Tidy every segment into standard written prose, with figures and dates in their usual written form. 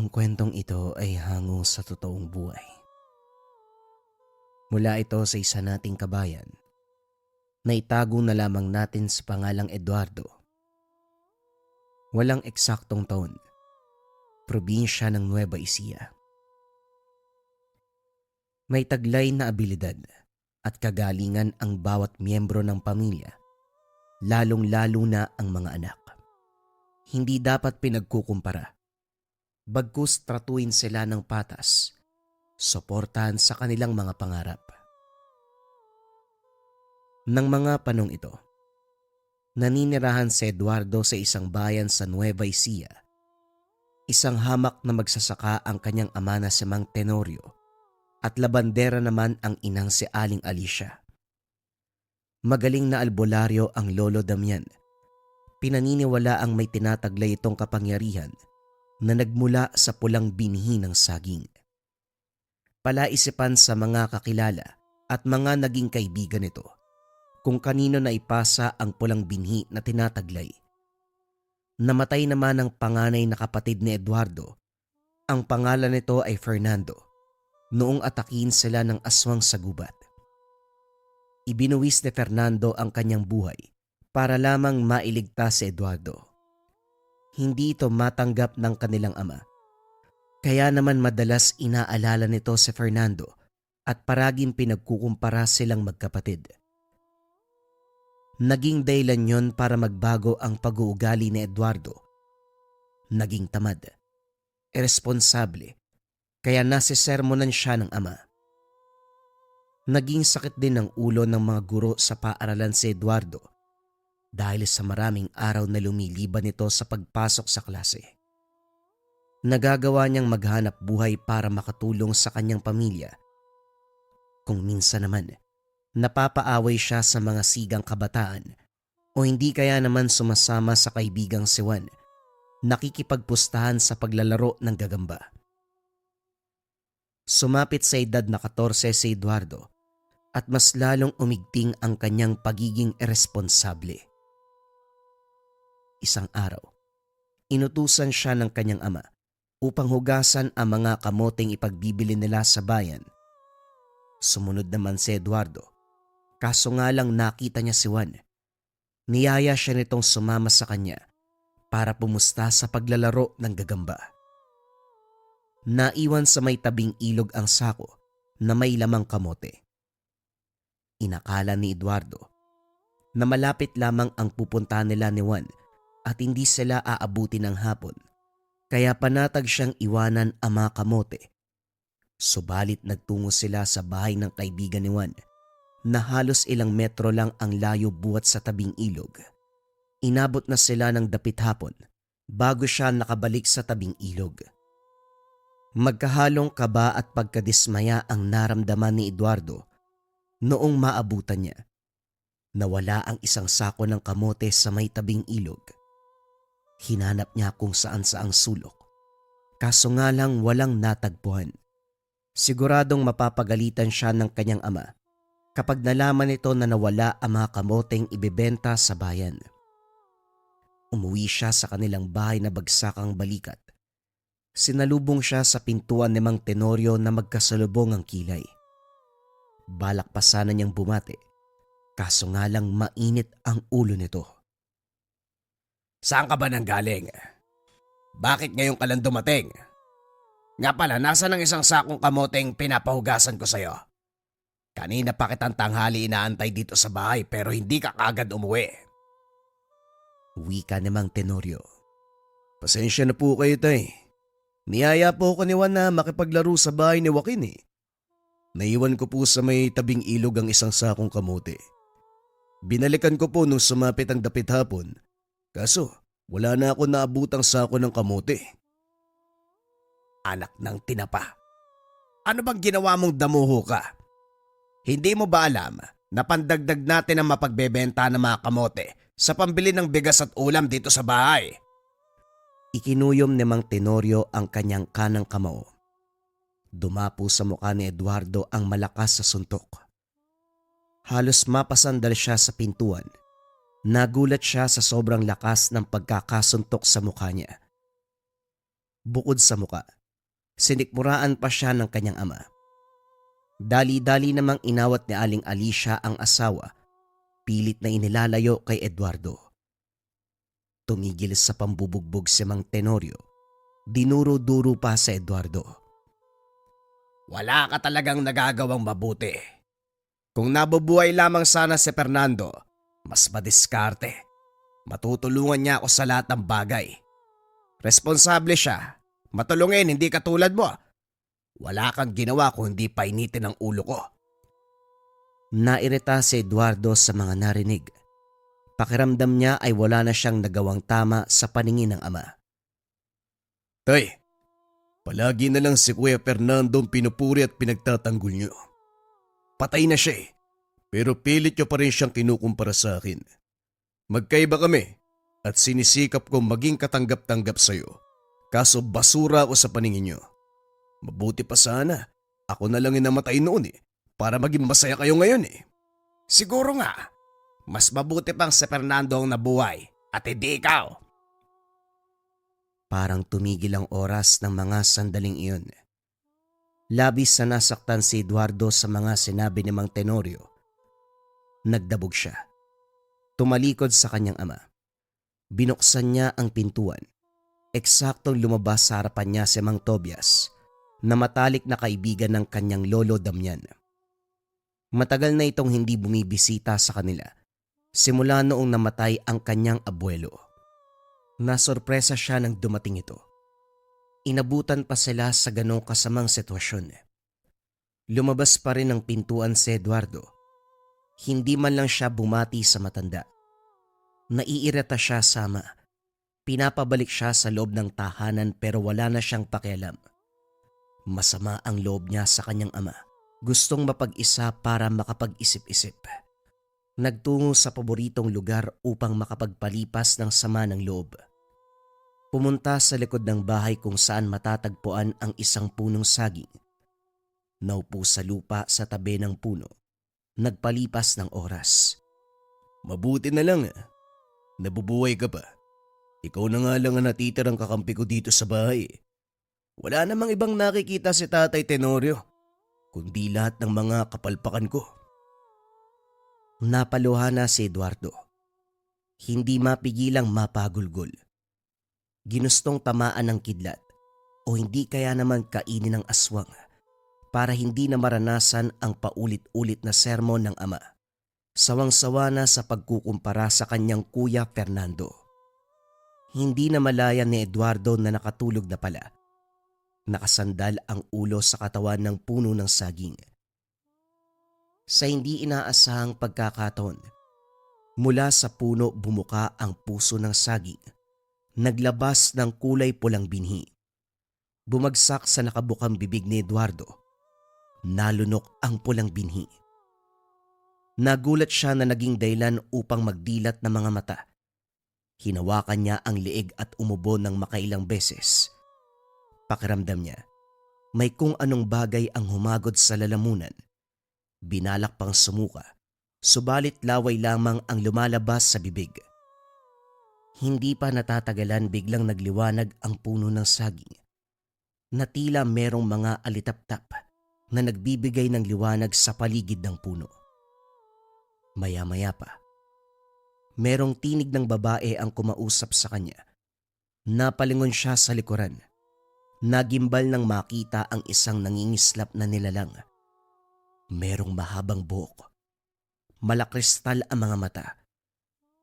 Ang kwentong ito ay hango sa totoong buhay. Mula ito sa isa nating kabayan na itago na lamang natin sa pangalang Eduardo. Walang eksaktong taon, probinsya ng Nueva Ecija. May taglay na abilidad at kagalingan ang bawat miyembro ng pamilya, lalong-lalo na ang mga anak. Hindi dapat pinagkukumpara. Bagkus tratuin sila ng patas, suportahan sa kanilang mga pangarap. Nang mga panong ito, naninirahan si Eduardo sa isang bayan sa Nueva Ecija. Isang hamak na magsasaka ang kanyang ama na si Mang Tenorio at labandera naman ang inang si Aling Alicia. Magaling na albularyo ang Lolo Damian. Pinaniniwala ang may tinataglay itong kapangyarihan na nagmula sa pulang binhi ng saging. Palaisipan sa mga kakilala at mga naging kaibigan nito kung kanino na ipasa ang pulang binhi na tinataglay. Namatay naman ang panganay na kapatid ni Eduardo. Ang pangalan nito ay Fernando, noong atakin sila ng aswang sa gubat. Ibinuwis ni Fernando ang kanyang buhay para lamang mailigtas si Eduardo. Hindi ito matanggap ng kanilang ama. Kaya naman madalas inaalala nito si Fernando at paraging pinagkukumpara silang magkapatid. Naging dahilan yon para magbago ang pag-uugali ni Eduardo. Naging tamad, irresponsable, kaya nasisermonan siya ng ama. Naging sakit din ng ulo ng mga guro sa paaralan si Eduardo dahil sa maraming araw na lumiliban nito sa pagpasok sa klase. Nagagawa niyang maghanap buhay para makatulong sa kanyang pamilya. Kung minsan naman, napapaaway siya sa mga sigang kabataan o hindi kaya naman sumasama sa kaibigang si Juan, nakikipagpustahan sa paglalaro ng gagamba. Sumapit sa edad na 14 si Eduardo at mas lalong umigting ang kanyang pagiging irresponsable. Isang araw, inutusan siya ng kanyang ama upang hugasan ang mga kamoteng ipagbibili nila sa bayan. Sumunod naman si Eduardo, kaso nga lang nakita niya si Juan. Niyaya siya nitong sumama sa kanya para pumusta sa paglalaro ng gagamba. Naiwan sa may tabing ilog ang sako na may lamang kamote. Inakala ni Eduardo na malapit lamang ang pupuntahan nila ni Juan at hindi sila aabuti ng hapon, kaya panatag siyang iwanan ang mga kamote. Subalit nagtungo sila sa bahay ng kaibigan ni Juan na halos ilang metro lang ang layo buhat sa tabing ilog. Inabot na sila ng dapit hapon bago siya nakabalik sa tabing ilog. Magkahalong kaba at pagkadismaya ang naramdaman ni Eduardo noong maabutan niya. Nawala ang isang sako ng kamote sa may tabing ilog. Hinanap niya kung saan-saang sulok. Kaso nga lang walang natagpuan. Siguradong mapapagalitan siya ng kanyang ama kapag nalaman nito na nawala ang mga kamoteng ibebenta sa bayan. Umuwi siya sa kanilang bahay na bagsakang balikat. Sinalubong siya sa pintuan ni Mang Tenorio na magkasalubong ang kilay. Balak pa sana niyang bumati, kaso nga lang mainit ang ulo nito. Saan ka ba nanggaling? Bakit ngayon ka lang dumating? Nga pala, nasa ng isang sakong kamoteng pinapahugasan ko sa'yo. Kanina pa kitang tanghali inaantay dito sa bahay pero hindi ka kagad umuwi. Wika ni Mang Tenorio. Pasensya na po kayo, tay. Niyaya po ko ni Juan na makipaglaro sa bahay ni Joaquin eh. Naiwan ko po sa may tabing ilog ang isang sakong kamote. Binalikan ko po nung sumapit ang dapit hapon. Kaso wala na ako naabutang sako ng kamote. Anak ng tinapa. Ano bang ginawa mong damuho ka? Hindi mo ba alam na pandagdag natin ang mapagbebenta ng mga kamote sa pambili ng bigas at ulam dito sa bahay? Ikinuyom ni Mang Tenorio ang kanyang kanang kamao. Dumapo sa mukha ni Eduardo ang malakas sa suntok. Halos mapasandal siya sa pintuan. Nagulat siya sa sobrang lakas ng pagkakasuntok sa mukha niya. Bukod sa muka, sinikmuraan pa siya ng kanyang ama. Dali-dali namang inawat ni Aling Alicia ang asawa, pilit na inilalayo kay Eduardo. Tumigil sa pambubugbog si Mang Tenorio, dinuro-duro pa sa Eduardo. Wala ka talagang nagagawang mabuti. Kung nabubuhay lamang sana si Fernando, mas madiskarte. Matutulungan niya ako sa lahat ng bagay. Responsable siya. Matulungin, hindi katulad mo. Wala kang ginawa kung hindi painitin ang ulo ko. Nairita si Eduardo sa mga narinig. Pakiramdam niya ay wala na siyang nagawang tama sa paningin ng ama. Tay, palagi na lang si Kuya Fernando ang pinupuri at pinagtatanggol niyo. Patay na siya pero pilit niyo pa rin siyang kinukumpara sa akin. Magkaiba kami at sinisikap kong maging katanggap-tanggap sa'yo. Kaso basura ako sa paningin niyo. Mabuti pa sana, ako na lang yung namatay noon para maging masaya kayo ngayon . Siguro nga, mas mabuti pang si Fernando ang nabuhay at hindi ikaw. Parang tumigil ang oras ng mga sandaling iyon. Labis na nasaktan si Eduardo sa mga sinabi ni Mang Tenorio. Nagdabog siya. Tumalikod sa kanyang ama. Binuksan niya ang pintuan. Eksaktong lumabas sa harapan niya si Mang Tobias, na matalik na kaibigan ng kanyang lolo Damian. Matagal na itong hindi bumibisita sa kanila, simula noong namatay ang kanyang abuelo. Nasorpresa siya nang dumating ito. Inabutan pa sila sa ganong kasamang sitwasyon. Lumabas pa rin ng pintuan si Eduardo. Hindi man lang siya bumati sa matanda. Naiirita siya sa ama. Pinapabalik siya sa loob ng tahanan pero wala na siyang pakialam. Masama ang loob niya sa kanyang ama. Gustong mapag-isa para makapag-isip-isip. Nagtungo sa paboritong lugar upang makapagpalipas ng sama ng loob. Pumunta sa likod ng bahay kung saan matatagpuan ang isang punong saging. Naupo sa lupa sa tabi ng puno. Nagpalipas ng oras. Mabuti na lang nabubuhay ka pa. Ikaw na nga lang ang natitirang kakampi ko dito sa bahay. Wala namang ibang nakikita si Tatay Tenorio, kundi lahat ng mga kapalpakan ko. Napaluha na si Eduardo. Hindi mapigilang mapagulgol. Ginustong tamaan ng kidlat o hindi kaya naman kainin ng aswang para hindi na maranasan ang paulit-ulit na sermon ng ama. Sawang-sawa na sa pagkukumpara sa kanyang kuya Fernando. Hindi na malaya ni Eduardo na nakatulog na pala. Nakasandal ang ulo sa katawan ng puno ng saging. Sa hindi inaasahang pagkakataon, mula sa puno bumuka ang puso ng saging. Naglabas ng kulay pulang binhi. Bumagsak sa nakabukang bibig ni Eduardo. Nalunok ang pulang binhi. Nagulat siya na naging dahilan upang magdilat ng mga mata. Hinawakan niya ang liig at umubo ng makailang beses. Pakiramdam niya, may kung anong bagay ang humagod sa lalamunan. Binalak pang sumuka, subalit laway lamang ang lumalabas sa bibig. Hindi pa natatagalan biglang nagliwanag ang puno ng saging. Na tila merong mga alitap-tap na nagbibigay ng liwanag sa paligid ng puno. Maya-maya pa, merong tinig ng babae ang kumausap sa kanya. Napalingon siya sa likuran. Nagimbal nang makita ang isang nangingislap na nilalang. Merong mahabang buhok. Malakristal ang mga mata.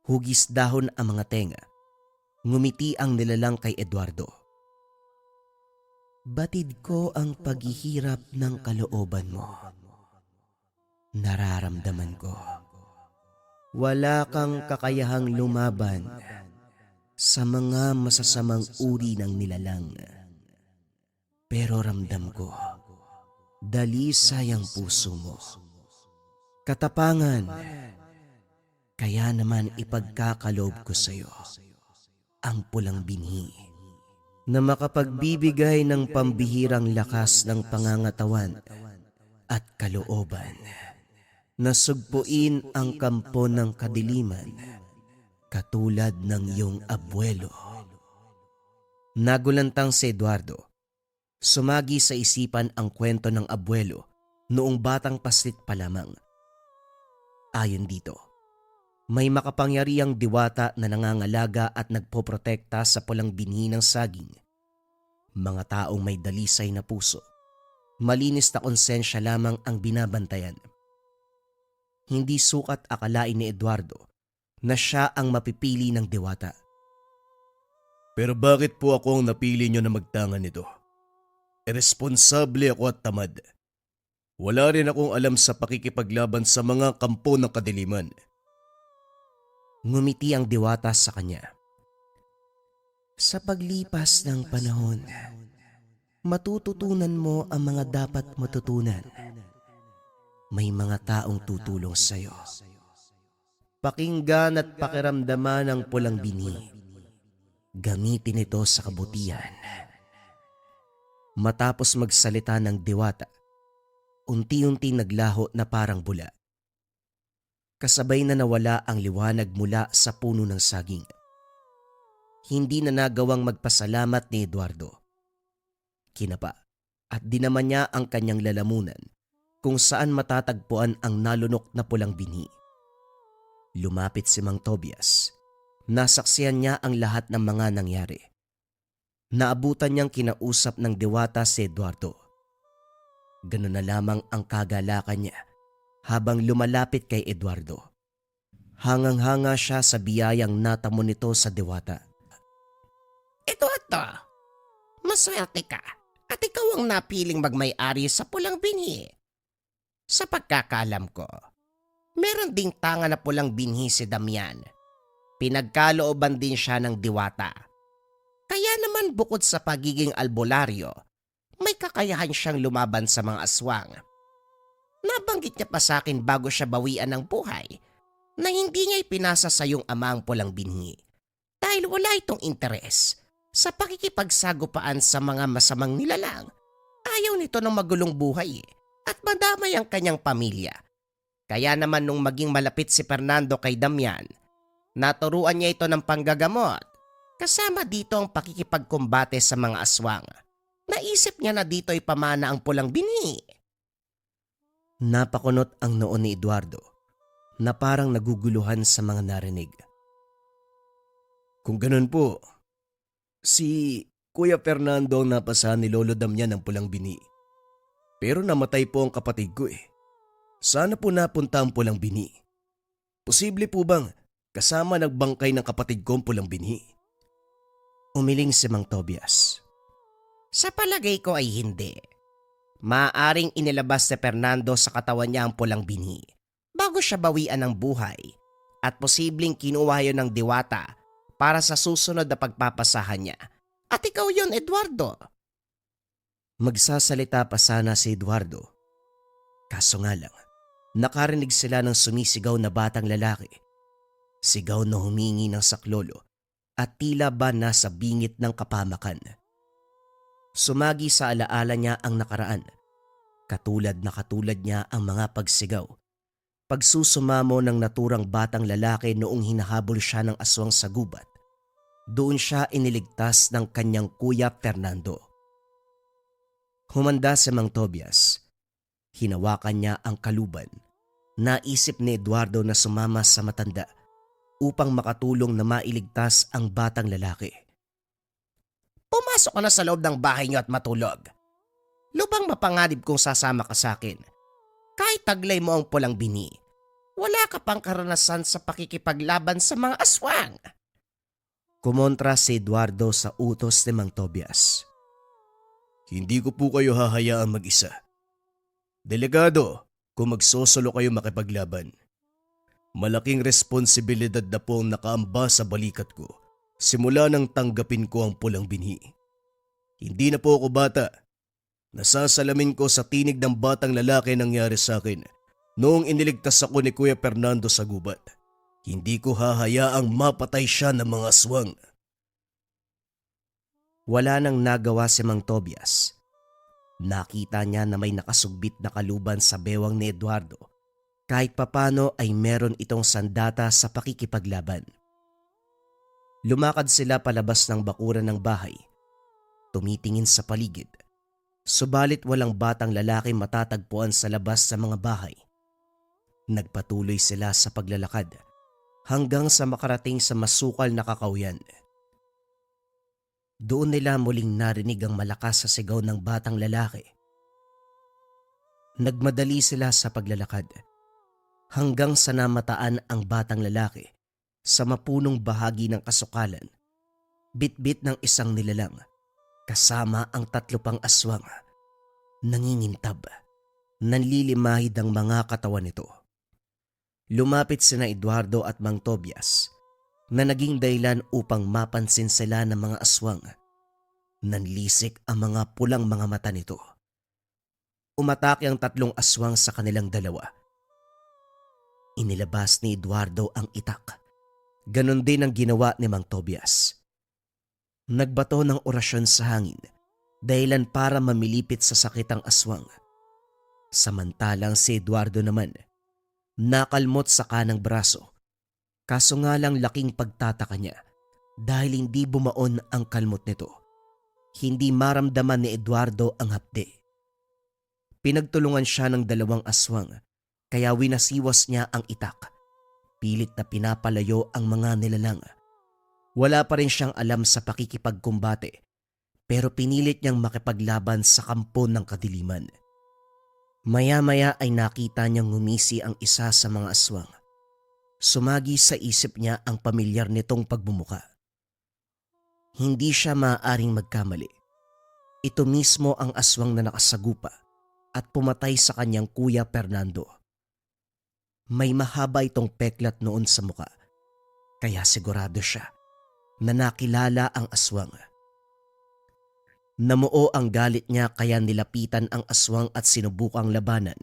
Hugis dahon ang mga tenga. Ngumiti ang nilalang kay Eduardo. Batid ko ang paghihirap ng kalooban mo. Nararamdaman ko. Wala kang kakayahang lumaban sa mga masasamang uri ng nilalang. Pero ramdam ko, dalisay ang puso mo. Katapangan, kaya naman ipagkakaloob ko sa iyo ang pulang binhi na makapagbibigay ng pambihirang lakas ng pangangatawan at kalooban. Nasugpuin ang kampo ng kadiliman katulad ng iyong abuelo. Nagulantang si Eduardo. Sumagi sa isipan ang kwento ng abuelo noong batang paslit pa lamang. Ayon dito, may makapangyarihang diwata na nangangalaga at nagpoprotekta sa pulang binhi ng saging. Mga taong may dalisay na puso, malinis na konsensya lamang ang binabantayan. Hindi sukat akalain ni Eduardo na siya ang mapipili ng diwata. Pero bakit po ako ang napili nyo na magtangan nito? Iresponsable ako at tamad. Wala rin akong alam sa pakikipaglaban sa mga kampo ng kadiliman. Ngumiti ang diwata sa kanya. Sa paglipas ng panahon, matututunan mo ang mga dapat matutunan. May mga taong tutulong sa iyo. Pakinggan at pakiramdaman ang pulang binhi. Gamitin ito sa kabutihan. Matapos magsalita ng diwata, unti-unti naglaho na parang bula. Kasabay na nawala ang liwanag mula sa puno ng saging. Hindi na nagawang magpasalamat ni Eduardo. Kinapa at dinaman niya ang kanyang lalamunan kung saan matatagpuan ang nalunok na pulang binhi. Lumapit si Mang Tobias. Nasaksihan niya ang lahat ng mga nangyari. Naabutan niyang kinausap ng diwata si Eduardo. Ganun na lamang ang kagalakan niya habang lumalapit kay Eduardo. Hangang-hanga siya sa biyayang natamo nito sa diwata. Eduardo, maswerte ka at ikaw ang napiling magmay-ari sa pulang binhi. Sa pagkakalam ko, meron ding tanga na pulang binhi si Damian. Pinagkalooban din siya ng diwata. Kaya naman bukod sa pagiging albularyo, may kakayahan siyang lumaban sa mga aswang. Nabanggit niya pa sa akin bago siya bawian ng buhay na hindi niya ipinasa sa iyong ama ang pulang binhi dahil wala itong interes sa pakikipagsagupaan sa mga masamang nilalang. Ayaw nito ng magulong buhay at madamay ang kanyang pamilya. Kaya naman nung maging malapit si Fernando kay Damian, naturuan niya ito ng panggagamot. Kasama dito ang pakikipagkumbate sa mga aswang. Naisip niya na dito ay pamana ang pulang binhi. Napakunot ang noon ni Eduardo na parang naguguluhan sa mga narinig. Kung ganun po, si Kuya Fernando ang napasahan ni Lolo Damian ng pulang binhi. Pero namatay po ang kapatid ko eh. Sana po napunta ang pulang binhi. Posible po bang kasama nagbangkay ng kapatid ko ang pulang binhi? Umiling si Mang Tobias. Sa palagay ko ay hindi. Maaaring inilabas ni Fernando sa katawan niya ang pulang binhi bago siya bawian ng buhay at posibleng kinuha yun ng diwata para sa susunod na pagpapasahan niya. At ikaw yun, Eduardo. Magsasalita pa sana si Eduardo. Kaso nga lang, nakarinig sila ng sumisigaw na batang lalaki. Sigaw na humingi ng saklolo at tila ba nasa bingit ng kapamakan. Sumagi sa alaala niya ang nakaraan. Katulad niya ang mga pagsigaw. Pagsusumamo ng naturang batang lalaki noong hinahabol siya ng aswang sa gubat. Doon siya iniligtas ng kanyang kuya Fernando. Humanda si Mang Tobias. Hinawakan niya ang kaluban. Naisip ni Eduardo na sumama sa matanda upang makatulong na mailigtas ang batang lalaki. Pumasok ka na sa loob ng bahay niyo at matulog. Lubang mapanganib kung sasama ka sa akin. Kahit taglay mo ang pulang binhi, wala ka pang karanasan sa pakikipaglaban sa mga aswang. Kumontra si Eduardo sa utos ni Mang Tobias. Hindi ko po kayo hahayaan mag-isa. Delegado, kung magsosolo kayo makipaglaban. Malaking responsibilidad na po ang nakaamba sa balikat ko simula nang tanggapin ko ang pulang binhi. Hindi na po ako bata. Nasasalamin ko sa tinig ng batang lalaki nangyari sa akin noong iniligtas ako ni Kuya Fernando sa gubat. Hindi ko hahayaang mapatay siya ng mga aswang. Wala nang nagawa si Mang Tobias. Nakita niya na may nakasugbit na kaluban sa bewang ni Eduardo. Kahit papano ay meron itong sandata sa pakikipaglaban. Lumakad sila palabas ng bakuran ng bahay tumitingin sa paligid. Subalit walang batang lalaki matatagpuan sa labas sa mga bahay. Nagpatuloy sila sa paglalakad hanggang sa makarating sa masukal na kakawyan. Doon nila muling narinig ang malakas sa sigaw ng batang lalaki. Nagmadali sila sa paglalakad hanggang sa namataan ang batang lalaki sa mapunong bahagi ng kasukalan, bitbit ng isang nilalang kasama ang 3 pang aswang. Nangingintab, nanlilimahid ang mga katawan nito. Lumapit sina Eduardo at Mang Tobias na naging dahilan upang mapansin sila ng mga aswang. Nanlisik ang mga pulang mga mata nito. Umatake ang 3 aswang sa kanilang dalawa. Inilabas ni Eduardo ang itak. Ganon din ang ginawa ni Mang Tobias. Nagbato ng orasyon sa hangin dahilan para mamilipit sa sakit ang aswang. Samantalang si Eduardo naman nakalmot sa kanang braso. Kaso nga lang laking pagtataka niya dahil hindi bumaon ang kalmot nito. Hindi maramdaman ni Eduardo ang hapde. Pinagtulungan siya ng 2 aswang kaya winasiwas niya ang itak. Pilit na pinapalayo ang mga nilalang. Wala pa rin siyang alam sa pakikipagkumbate pero pinilit niyang makipaglaban sa kampo ng kadiliman. Maya-maya ay nakita niyang ngumisi ang isa sa mga aswang. Sumagi sa isip niya ang pamilyar nitong pagbumuka. Hindi siya maaaring magkamali. Ito mismo ang aswang na nakasagupa at pumatay sa kanyang kuya Fernando. May mahaba itong peklat noon sa muka, kaya sigurado siya na nakilala ang aswang. Namuo ang galit niya kaya nilapitan ang aswang at sinubukang labanan.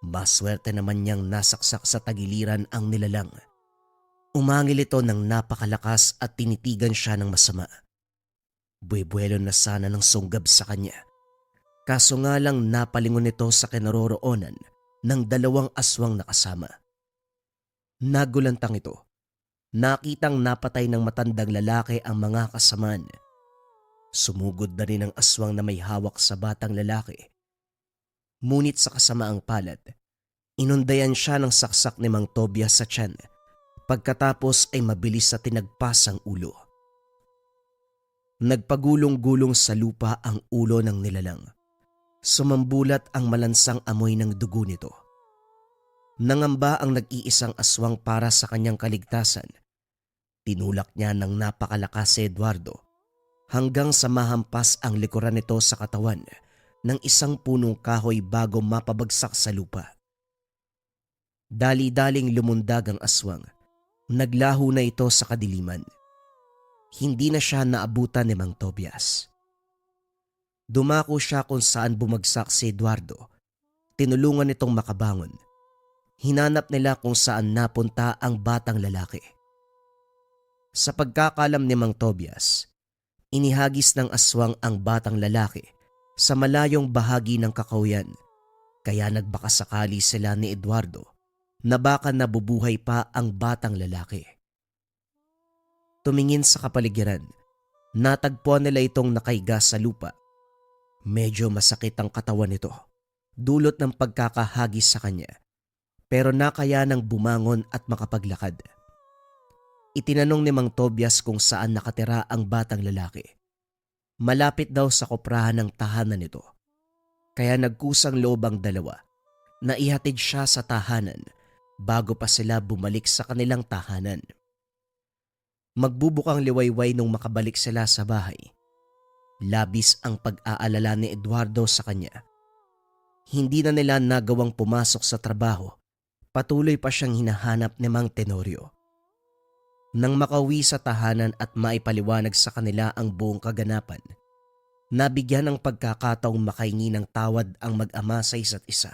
Maswerte naman niyang nasaksak sa tagiliran ang nilalang. Umangil ito ng napakalakas at tinitigan siya ng masama. Buwelo na sana ng sunggab sa kanya. Kaso nga lang napalingon ito sa kinaroroonan ng 2 aswang na kasama. Nagulantang ito. Nakitang napatay ng matandang lalaki ang mga kasamaan. Sumugod na rin ang aswang na may hawak sa batang lalaki. Ngunit sa kasamaang palad, inundayan siya ng saksak ni Mang Tobias sa tiyan. Pagkatapos ay mabilis na tinagpas ang ulo. Nagpagulong-gulong sa lupa ang ulo ng nilalang. Sumambulat ang malansang amoy ng dugo nito. Nangamba ang nag-iisang aswang para sa kanyang kaligtasan. Tinulak niya ng napakalakas si Eduardo hanggang sa mahampas ang likuran nito sa katawan ng isang punong kahoy bago mapabagsak sa lupa. Dali-daling lumundag ang aswang. Naglaho na ito sa kadiliman. Hindi na siya naabutan ni Mang Tobias. Dumako siya kung saan bumagsak si Eduardo. Tinulungan nitong makabangon. Hinanap nila kung saan napunta ang batang lalaki. Sa pagkakalam ni Mang Tobias, inihagis ng aswang ang batang lalaki sa malayong bahagi ng kakawyan, kaya nagbakasakali sila ni Eduardo na baka nabubuhay pa ang batang lalaki. Tumingin sa kapaligiran, natagpuan nila itong nakaiga sa lupa. Medyo masakit ang katawan nito, dulot ng pagkakahagis sa kanya, pero nakaya ng bumangon at makapaglakad. Itinanong ni Mang Tobias kung saan nakatira ang batang lalaki. Malapit daw sa koprahan ng tahanan nito, kaya nagkusang loob ang dalawa na ihatid siya sa tahanan bago pa sila bumalik sa kanilang tahanan. Magbubukang liwayway nung makabalik sila sa bahay. Labis ang pag-aalala ni Eduardo sa kanya. Hindi na nila nagawang pumasok sa trabaho. Patuloy pa siyang hinahanap ni Mang Tenorio. Nang makauwi sa tahanan at maipaliwanag sa kanila ang buong kaganapan, nabigyan ng pagkakataong makahingi ng tawad ang mag-ama sa isa't isa.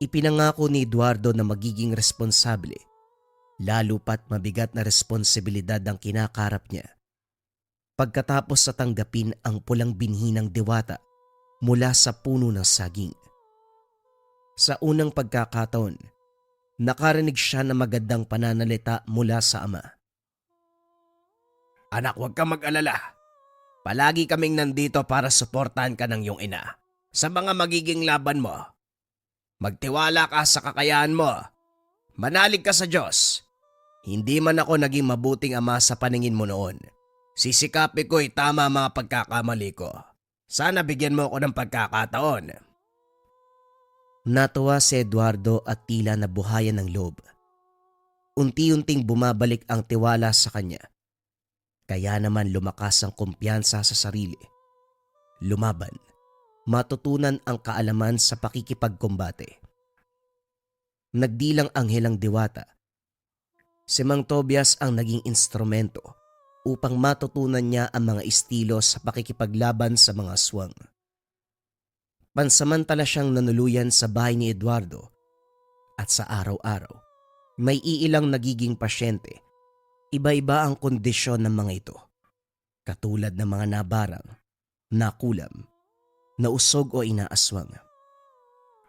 Ipinangako ni Eduardo na magiging responsable, lalo pat mabigat na responsibilidad ang kinakarap niya. Pagkatapos sa tanggapin ang pulang binhi ng diwata mula sa puno ng saging. Sa unang pagkakataon, nakarinig siya ng magandang pananalita mula sa ama. Anak, huwag kang mag-alala. Palagi kaming nandito para suportahan ka ng iyong ina sa mga magiging laban mo. Magtiwala ka sa kakayahan mo. Manalig ka sa Diyos. Hindi man ako naging mabuting ama sa paningin mo noon. Sisikapin ko'y tama mga pagkakamali ko. Sana bigyan mo ako ng pagkakataon. Natuwa si Eduardo at tila nabuhayan ng loob. Unti-unting bumabalik ang tiwala sa kanya. Kaya naman lumakas ang kumpiyansa sa sarili. Lumaban, matutunan ang kaalaman sa pakikipagkumbate. Nagdilang anghelang diwata. Si Mang Tobias ang naging instrumento upang matutunan niya ang mga estilo sa pakikipaglaban sa mga aswang. Pansamantala siyang nanuluyan sa bahay ni Eduardo at sa araw-araw, may iilang nagiging pasyente. Iba-iba ang kondisyon ng mga ito, katulad ng mga nabarang, nakulam, nausog o inaaswang.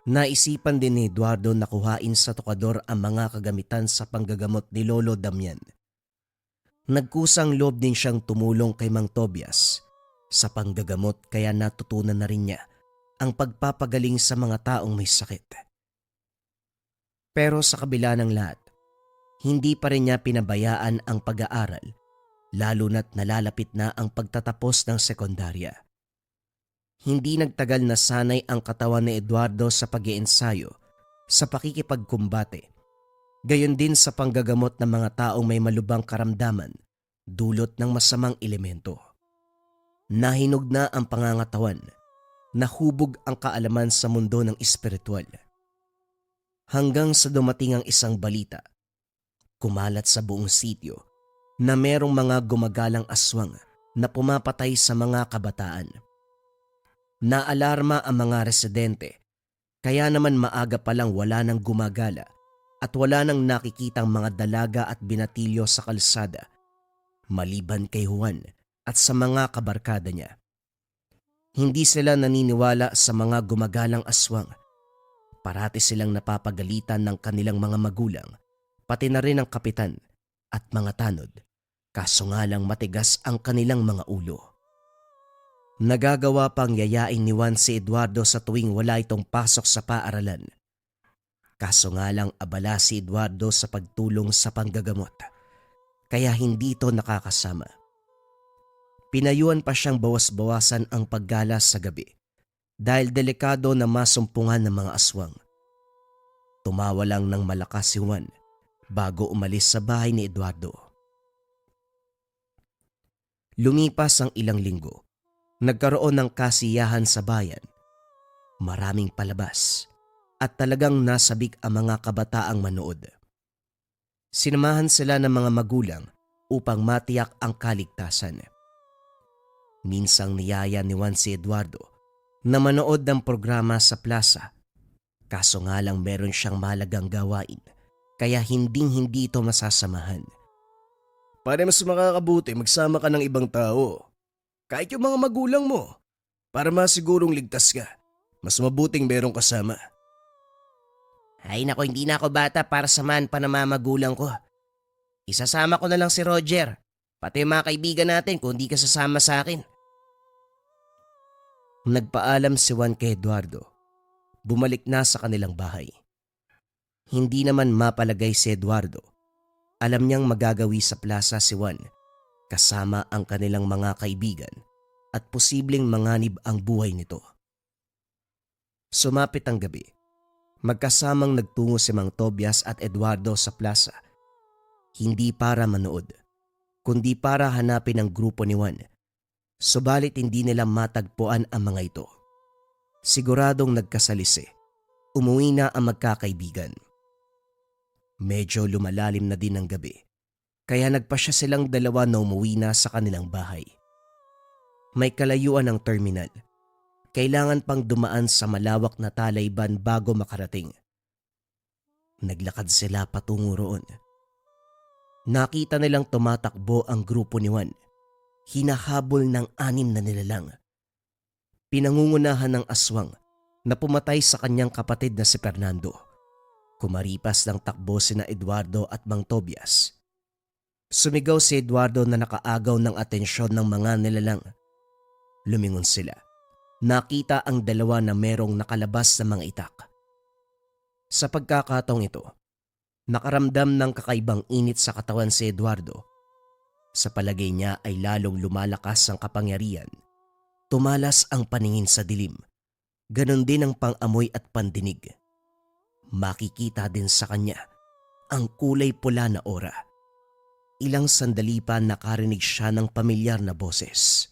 Naisipan din ni Eduardo na kuhain sa tokador ang mga kagamitan sa panggagamot ni Lolo Damian. Nagkusang loob din siyang tumulong kay Mang Tobias sa panggagamot kaya natutunan na rin niya ang pagpapagaling sa mga taong may sakit. Pero sa kabila ng lahat, hindi pa rin niya pinabayaan ang pag-aaral, lalo na't nalalapit na ang pagtatapos ng sekundarya. Hindi nagtagal na sanay ang katawan ni Eduardo sa pag-iensayo, sa pakikipagkumbate, gayon din sa panggagamot ng mga taong may malubhang karamdaman, dulot ng masamang elemento. Nahinog na ang pangangatawan, nahubog ang kaalaman sa mundo ng espiritual. Hanggang sa dumating ang isang balita, kumalat sa buong sityo na merong mga gumagalang aswang na pumapatay sa mga kabataan. Naalarma ang mga residente, kaya naman maaga palang wala nang gumagala at wala nang nakikitang mga dalaga at binatilyo sa kalsada, maliban kay Juan at sa mga kabarkada niya. Hindi sila naniniwala sa mga gumagalang aswang. Parati silang napapagalitan ng kanilang mga magulang, pati na rin ang kapitan at mga tanod, kaso nga lang matigas ang kanilang mga ulo. Nagagawa pang yayain ni Juan si Eduardo sa tuwing wala itong pasok sa paaralan. Kaso nga lang abala si Eduardo sa pagtulong sa panggagamot, kaya hindi ito nakakasama. Pinayuan pa siyang bawas-bawasan ang paggala sa gabi dahil delikado na masumpungan ng mga aswang. Tumawa lang ng malakas si Juan bago umalis sa bahay ni Eduardo. Lumipas ang ilang linggo. Nagkaroon ng kasiyahan sa bayan. Maraming palabas at talagang nasabik ang mga kabataang manood. Sinamahan sila ng mga magulang upang matiyak ang kaligtasan. Minsang niyaya ni Juan si Eduardo na manood ng programa sa plaza. Kaso nga lang meron siyang mahalagang gawain kaya hindi ito masasamahan. Para mas makakabuti, magsama ka ng ibang tao. Kahit yung mga magulang mo, para masigurong ligtas ka. Mas mabuting merong kasama. Ay nako, hindi na ako bata para samahan pa ng mga magulang ko. Isasama ko na lang si Roger, pati yung mga kaibigan natin kung di ka sasama sa akin. Nagpaalam si Juan kay Eduardo. Bumalik na sa kanilang bahay. Hindi naman mapalagay si Eduardo. Alam niyang magagawi sa plaza si Juan kasama ang kanilang mga kaibigan at posibleng manganib ang buhay nito. Sumapit ang gabi. Magkasamang nagtungo si Mang Tobias at Eduardo sa plaza. Hindi para manood, kundi para hanapin ang grupo ni Juan. Subalit hindi nila matagpuan ang mga ito. Siguradong nagkasalisi. Umuwi na ang magkakaibigan. Medyo lumalalim na din ang gabi. Kaya nagpasya silang dalawa na umuwi na sa kanilang bahay. May kalayuan ang terminal. Kailangan pang dumaan sa malawak na talayban bago makarating. Naglakad sila patungo roon. Nakita nilang tumatakbo ang grupo ni Juan. Hinahabol ng 6 na nilalang. Pinangungunahan ng aswang na pumatay sa kanyang kapatid na si Fernando. Kumaripas ng takbo sina Eduardo at Mang Tobias. Sumigaw si Eduardo na nakaagaw ng atensyon ng mga nilalang. Lumingon sila. Nakita ang dalawa na merong nakalabas na mga itak. Sa pagkakataong ito, nakaramdam ng kakaibang init sa katawan si Eduardo. Sa palagay niya ay lalong lumalakas ang kapangyarihan. Tumalas ang paningin sa dilim. Ganon din ang pang-amoy at pandinig. Makikita din sa kanya ang kulay pula na aura. Ilang sandali pa nakarinig siya ng pamilyar na boses.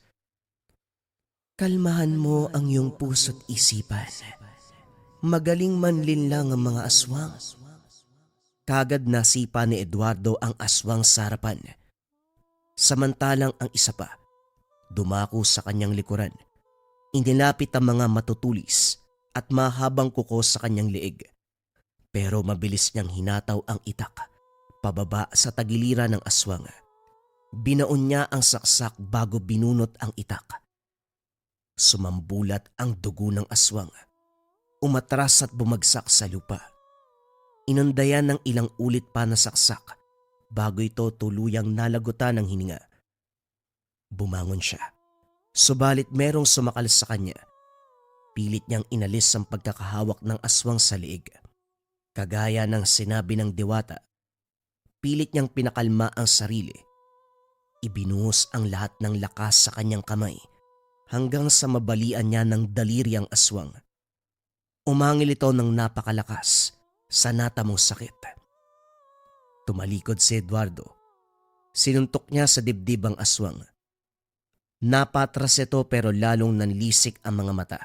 Kalmahan mo ang iyong puso't isipan. Magaling manlinlang ang mga aswang. Kagad nasipa ni Eduardo ang aswang sa harapan. Samantalang ang isa pa, dumako sa kanyang likuran. Inilapit ang mga matutulis at mahabang kuko sa kanyang leeg. Pero mabilis niyang hinataw ang itak pababa sa tagiliran ng aswang. Binaon niya ang saksak bago binunot ang itak. Sumambulat ang dugo ng aswang. Umatras at bumagsak sa lupa. Inundayan ng ilang ulit pa na saksak bago ito tuluyang nalagutan ng hininga. Bumangon siya. Subalit merong sumakal sa kanya. Pilit niyang inalis ang pagkakahawak ng aswang sa leeg. Kagaya ng sinabi ng diwata, pilit niyang pinakalma ang sarili. Ibinuhos ang lahat ng lakas sa kanyang kamay hanggang sa mabalian niya ng daliri ang aswang. Umangil ito ng napakalakas sa natamong sakit. Tumalikod si Eduardo. Sinuntok niya sa dibdib ang aswang. Napatras ito pero lalong nanlisik ang mga mata.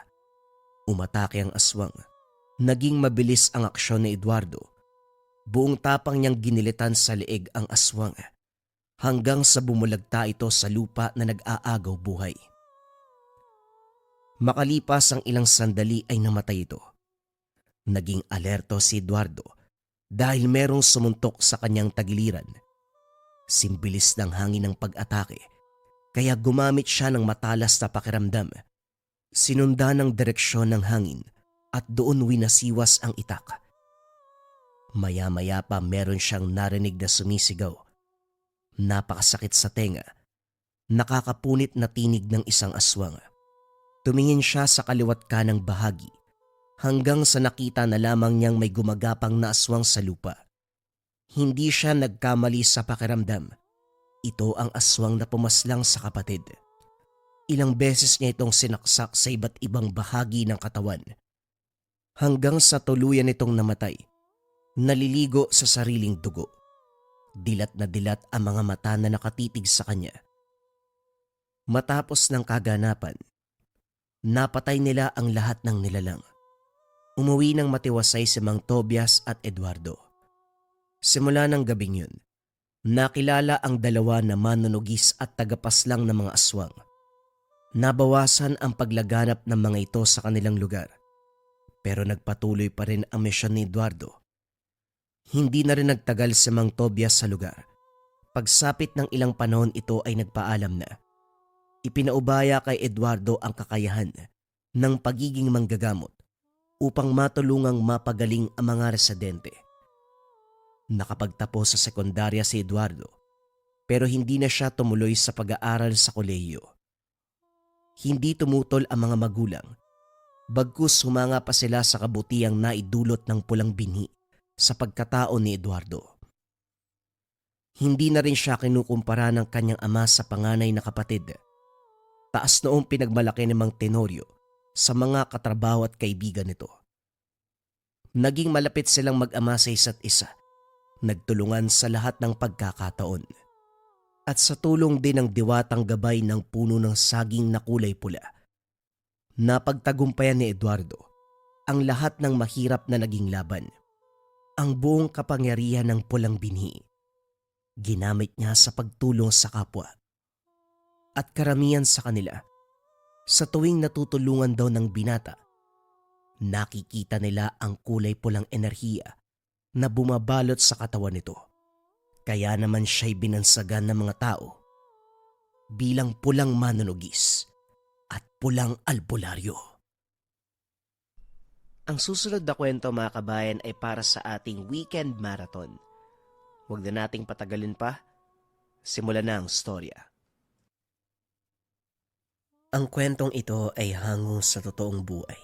Umatake ang aswang. Naging mabilis ang aksyon ni Eduardo. Buong tapang niyang ginilitan sa leeg ang aswang hanggang sa bumulagta ito sa lupa na nag-aagaw buhay. Makalipas ang ilang sandali ay namatay ito. Naging alerto si Eduardo dahil merong sumuntok sa kanyang tagiliran. Simbilis ng hangin ng pag-atake kaya gumamit siya ng matalas na pakiramdam. Sinundan ng direksyon ng hangin at doon winasiwas ang itak. Maya-maya pa meron siyang narinig na sumisigaw. Napakasakit sa tenga. Nakakapunit na tinig ng isang aswang. Tumingin siya sa kaliwat kanang bahagi hanggang sa nakita na lamang niyang may gumagapang na aswang sa lupa. Hindi siya nagkamali sa pakiramdam. Ito ang aswang na pumaslang sa kapatid. Ilang beses niya itong sinaksak sa iba't ibang bahagi ng katawan. Hanggang sa tuluyan itong namatay, naliligo sa sariling dugo. Dilat na dilat ang mga mata na nakatitig sa kanya. Matapos ng kaganapan, napatay nila ang lahat ng nilalang. Umuwi ng matiwasay si Mang Tobias at Eduardo. Simula ng gabing yun, nakilala ang dalawa na manunugis at tagapaslang ng mga aswang. Nabawasan ang paglaganap ng mga ito sa kanilang lugar. Pero nagpatuloy pa rin ang misyon ni Eduardo. Hindi na rin nagtagal si Mang Tobias sa lugar. Pagsapit ng ilang panahon ito ay nagpaalam na. Ipinaubaya kay Eduardo ang kakayahan ng pagiging manggagamot upang matulungang mapagaling ang mga residente. Nakapagtapos sa sekundarya si Eduardo pero hindi na siya tumuloy sa pag-aaral sa kolehiyo. Hindi tumutol ang mga magulang. Bagkus humanga pa sila sa kabutihang naidulot ng pulang binhi sa pagkatao ni Eduardo. Hindi na rin siya kinukumpara ng kanyang ama sa panganay na kapatid. Taas noong pinagmalaki ni Mang Tenorio sa mga katrabaho at kaibigan nito. Naging malapit silang mag-ama sa isa't isa. Nagtulungan sa lahat ng pagkakataon. At sa tulong din ng diwatang gabay ng puno ng saging na kulay pula, napagtagumpayan ni Eduardo ang lahat ng mahirap na naging laban. Ang buong kapangyarihan ng pulang binhi, ginamit niya sa pagtulong sa kapwa. At karamihan sa kanila, sa tuwing natutulungan daw ng binata, nakikita nila ang kulay pulang enerhiya na bumabalot sa katawan nito. Kaya naman siya'y binansagan ng mga tao bilang pulang manunugis at pulang albularyo. Ang susunod na kwento mga kabayan ay para sa ating weekend marathon. Huwag na nating patagalin pa. Simulan na ang storya. Ang kwentong ito ay hango sa totoong buhay.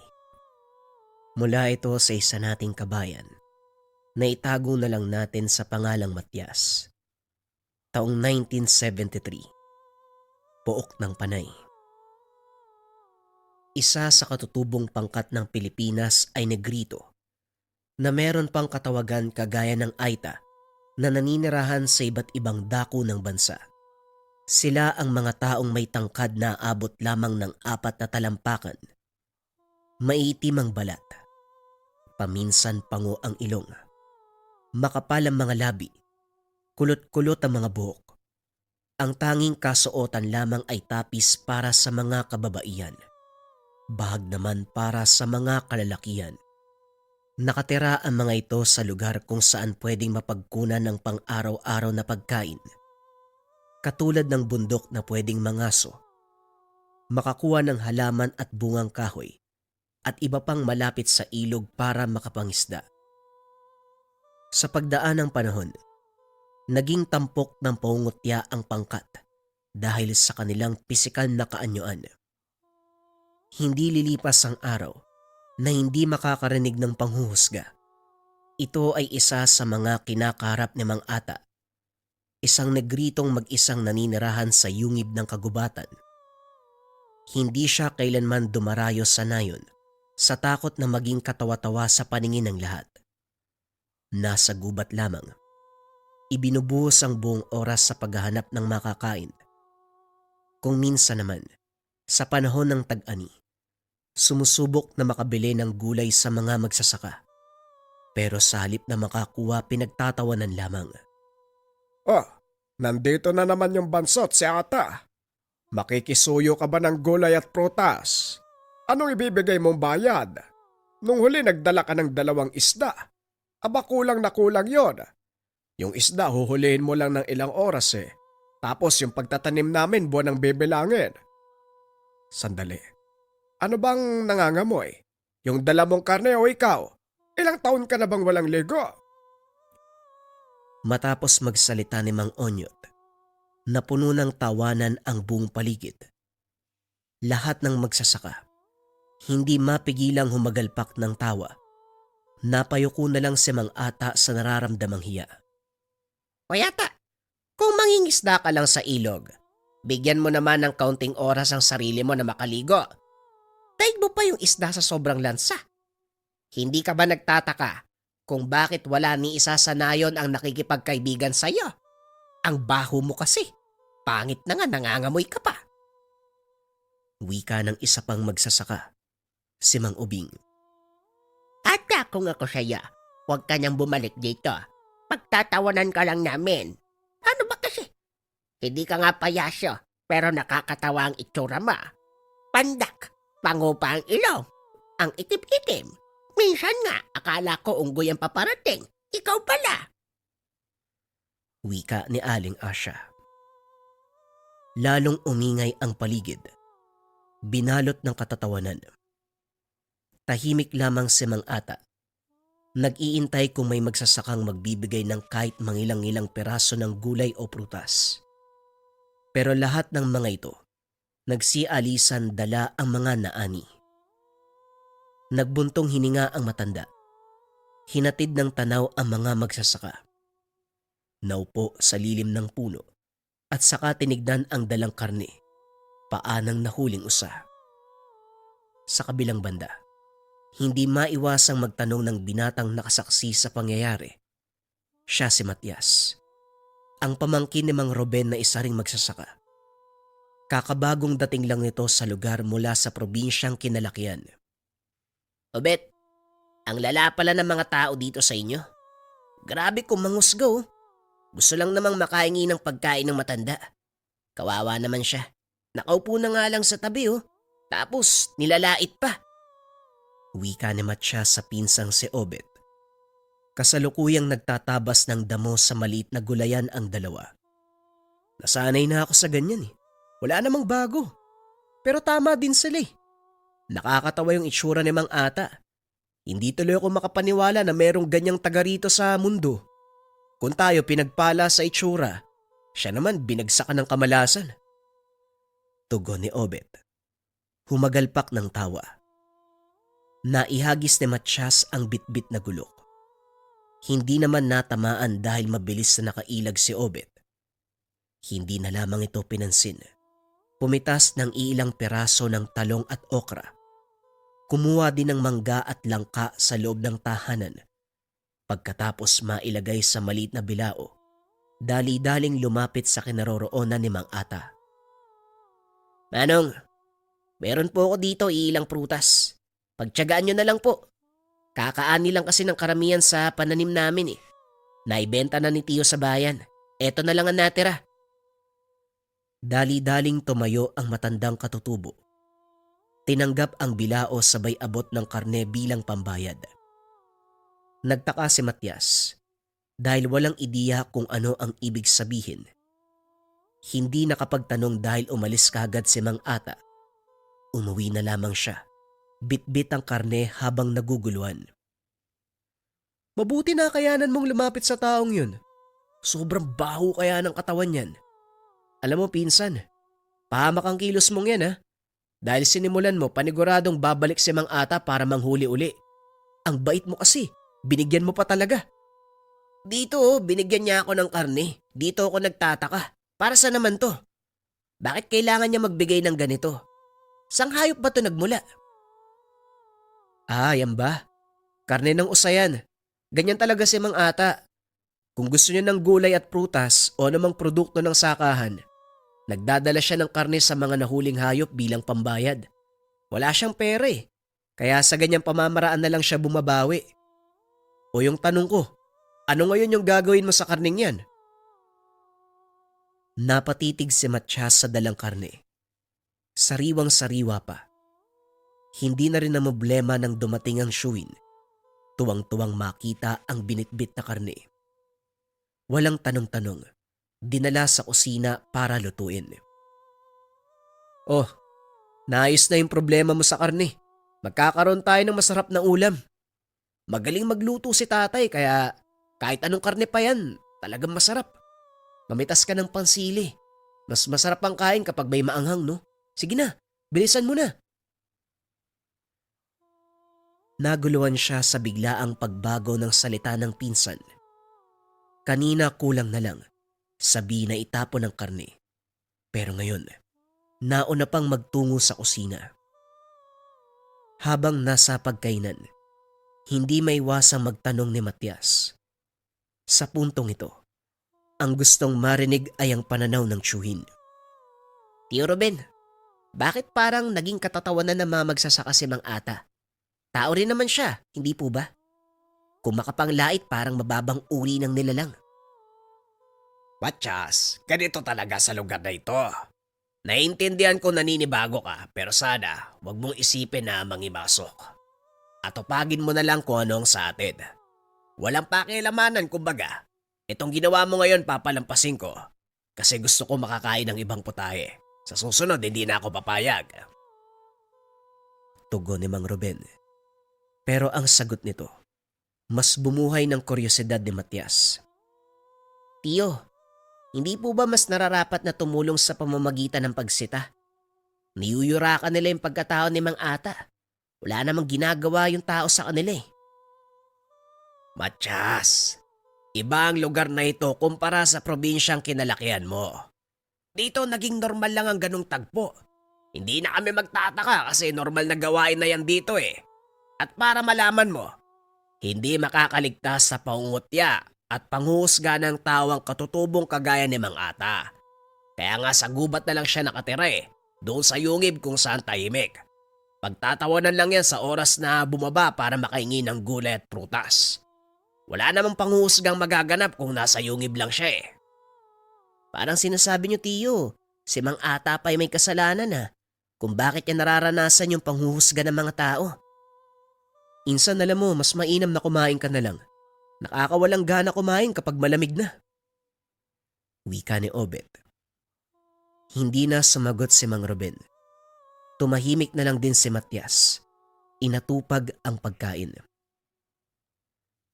Mula ito sa isa nating kabayan na itago na lang natin sa pangalang Matias. Taong 1973, Pook ng Panay. Isa sa katutubong pangkat ng Pilipinas ay Negrito na meron pang katawagan kagaya ng Aita na naninirahan sa iba't ibang dako ng bansa. Sila ang mga taong may tangkad na aabot lamang ng 4 na talampakan. Maiitim ang balat, paminsan pango ang ilong, makapal ang mga labi, kulot-kulot ang mga buhok. Ang tanging kasuotan lamang ay tapis para sa mga kababaihan, bahag naman para sa mga kalalakihan. Nakatira ang mga ito sa lugar kung saan pwedeng mapagkunan ng pang-araw-araw na pagkain. Katulad ng bundok na pwedeng mangaso, makakuha ng halaman at bungang kahoy, at iba pang malapit sa ilog para makapangisda. Sa pagdaan ng panahon, naging tampok ng pangungutya ang pangkat dahil sa kanilang pisikal na kaanyuan. Hindi lilipas ang araw na hindi makakarinig ng panghuhusga. Ito ay isa sa mga kinakarap ni Mang Ata, isang Negritong mag-isang naninirahan sa yungib ng kagubatan. Hindi siya kailanman dumarayo sa nayon sa takot na maging katawa-tawa sa paningin ng lahat. Nasa gubat lamang. Ibinubuhos ang buong oras sa paghahanap ng makakain. Kung minsan naman, sa panahon ng tag-ani, sumusubok na makabili ng gulay sa mga magsasaka. Pero sa halip na makakuha, pinagtatawanan lamang. Oh, nandito na naman yung bansot si Ata. Makikisuyo ka ba ng gulay at prutas? Anong ibibigay mong bayad? Nung huli nagdala ka ng 2 isda. Aba kulang na kulang yon. Yung isda huhulihin mo lang ng ilang oras eh. Tapos yung pagtatanim namin buwan ang bibilangin. Sandali. Ano bang nangangamoy? Yung dala mong karne o ikaw? Ilang taon ka na bang walang ligo? Matapos magsalita ni Mang Onyot, napuno ng tawanan ang buong paligid. Lahat ng magsasaka, hindi mapigilang humagalpak ng tawa. Napayuko na lang si Mang Ata sa nararamdamang hiya. Payata, kung mangingisda ka lang sa ilog, bigyan mo naman ng kaunting oras ang sarili mo na makaligo. Daig mo pa yung isda sa sobrang lansa. Hindi ka ba nagtataka kung bakit wala ni isa sa nayon ang nakikipagkaibigan sa'yo? Ang baho mo kasi. Pangit na nga, nangangamoy ka pa. Wika ng isa pang magsasaka, si Mang Ubing. Ata kung ako sa'yo, huwag ka nang bumalik dito. Pagtatawanan ka lang namin. Ano ba kasi? Hindi ka nga payasyo, pero nakakatawa ang itsura mo. Pandak, pango pa ang ilong, ang itip-itim. Minsan nga, akala ko unggoy ang paparating. Ikaw pala. Wika ni Aling Asya. Lalong umingay ang paligid. Binalot ng katatawanan. Tahimik lamang si Mang Ata. Nag-iintay kung may magsasakang magbibigay ng kahit mangilang-ilang peraso ng gulay o prutas. Pero lahat ng mga ito, nagsialisan dala ang mga naani. Nagbuntong hininga ang matanda. Hinatid ng tanaw ang mga magsasaka. Naupo sa lilim ng puno at saka tinignan ang dalang karne, paanang nahuling usa. Sa kabilang banda, hindi maiwasang magtanong ng binatang nakasaksi sa pangyayari. Siya si Matias, ang pamangkin ni Mang Ruben na isa ring magsasaka. Kakabagong dating lang nito sa lugar mula sa probinsyang kinalakihan. Obet, ang lala pala ng mga tao dito sa inyo. Grabe kung mangusgaw. Gusto lang namang makahingi ng pagkain ng matanda. Kawawa naman siya. Nakaupo na nga lang sa tabi Tapos nilalait pa. Wika ni Matya sa pinsang si Obet. Kasalukuyang nagtatabas ng damo sa maliit na gulayan ang dalawa. Nasanay na ako sa ganyan Wala namang bago. Pero tama din sila Nakakatawa yung itsura ni Mang Ata. Hindi tuloy ako makapaniwala na merong ganyang taga rito sa mundo. Kung tayo pinagpala sa itsura, siya naman binagsakan ng kamalasan. Tugon ni Obet. Humagalpak ng tawa. Naihagis ni Matias ang bitbit na gulok. Hindi naman natamaan dahil mabilis na nakailag si Obet. Hindi na lamang ito pinansin. Pumitas ng ilang peraso ng talong at okra. Kumuha din ng mangga at langka sa loob ng tahanan. Pagkatapos mailagay sa maliit na bilao, dali-daling lumapit sa kinaroroonan ni Mang Ata. Manong, meron po ako dito ilang prutas. Pagtiyagaan nyo na lang po. Kakaani lang kasi ng karamihan sa pananim namin eh. Naibenta na ni Tiyo sa bayan. Eto na lang ang natira. Dali-daling tumayo ang matandang katutubo. Tinanggap ang bilao sabay abot ng karne bilang pambayad. Nagtaka si Matias dahil walang ideya kung ano ang ibig sabihin. Hindi nakapagtanong dahil umalis kagad si Mang Ata. Umuwi na lamang siya. Bitbit ang karne habang naguguluhan. Mabuti na kayanan mong lumapit sa taong yun. Sobrang baho kaya ng katawan yan. Alam mo pinsan, pahamak ang kilos mong yan ha. Dahil sinimulan mo paniguradong babalik si Mang Ata para manghuli uli. Ang bait mo kasi, binigyan mo pa talaga. Dito binigyan niya ako ng karne. Dito ako nagtataka. Para saan naman to? Bakit kailangan niya magbigay ng ganito? Sang hayop ba to nagmula? Ah, yan ba? Karne ng usayan. Ganyan talaga si Mang Ata. Kung gusto niya ng gulay at prutas o namang produkto ng sakahan, nagdadala siya ng karne sa mga nahuling hayop bilang pambayad. Wala siyang pera eh. Kaya sa ganyang pamamaraan na lang siya bumabawi. O yung tanong ko, ano ngayon yung gagawin mo sa karning yan? Napatitig si Matias sa dalang karne. Sariwang-sariwa pa. Hindi na rin na problema nang dumating ang Shuin. Tuwang-tuwang makita ang binitbit na karne. Walang tanong-tanong, dinala sa kusina para lutuin. Oh, naayos na yung problema mo sa karne. Magkakaroon tayo ng masarap na ulam. Magaling magluto si tatay kaya kahit anong karne pa yan, talagang masarap. Mamitas ka ng pansili. Mas masarap ang kain kapag may maanghang, no? Sige na, bilisan mo na. Naguluhan siya sa biglaang pagbago ng salita ng pinsan. Kanina kulang na lang, sabi na itapon ng karne. Pero ngayon, nauna pang magtungo sa kusina. Habang nasa pagkainan, hindi maiwasang magtanong ni Matias. Sa puntong ito, ang gustong marinig ay ang pananaw ng tiyuhin. Tiyo Ruben, bakit parang naging katatawanan ng mga magsasaka si Mang Ata? Tao rin naman siya, hindi po ba? Kung makapanglait parang mababang uri ng nilalang. Matias, ganito talaga sa lugar na ito. Naiintindihan ko naninibago ka pero sana wag mong isipin na mangimasok. At tupagin mo na lang kung ano ang sa atin. Walang pakialamanan kumbaga. Itong ginawa mo ngayon papalampasin ko kasi gusto ko makakain ng ibang putahe. Sa susunod hindi na ako papayag. Tugon ni Mang Ruben. Pero ang sagot nito, mas bumuhay ng kuryosidad ni Matias. Tiyo, hindi po ba mas nararapat na tumulong sa pamamagitan ng pagsita? Niyuyurakan nila yung pagkatao ni Mang Ata. Wala namang ginagawa yung tao sa kanila eh. Matias, iba ang lugar na ito kumpara sa probinsyang kinalakihan mo. Dito naging normal lang ang ganong tagpo. Hindi na kami magtataka kasi normal na gawain na yan dito eh. At para malaman mo, hindi makakaligtas sa pangungutya at panghuhusga ng tawang katutubong kagaya ni Mang Ata. Kaya nga sa gubat na lang siya nakatira eh, doon sa yungib kung saan tahimik. Pagtatawanan lang yan sa oras na bumaba para makahingi ng gulay at prutas. Wala namang panghuhusgang magaganap kung nasa yungib lang siya eh. Parang sinasabi niyo tiyo, si Mang Ata pa'y may kasalanan ha, kung bakit niya nararanasan yung panghuhusga ng mga tao. Insan alam mo, mas mainam na kumain ka na lang. Nakakawalang gana kumain kapag malamig na. Wika ni Obet. Hindi na sumagot si Mang Ruben. Tumahimik na lang din si Matias. Inatupag ang pagkain.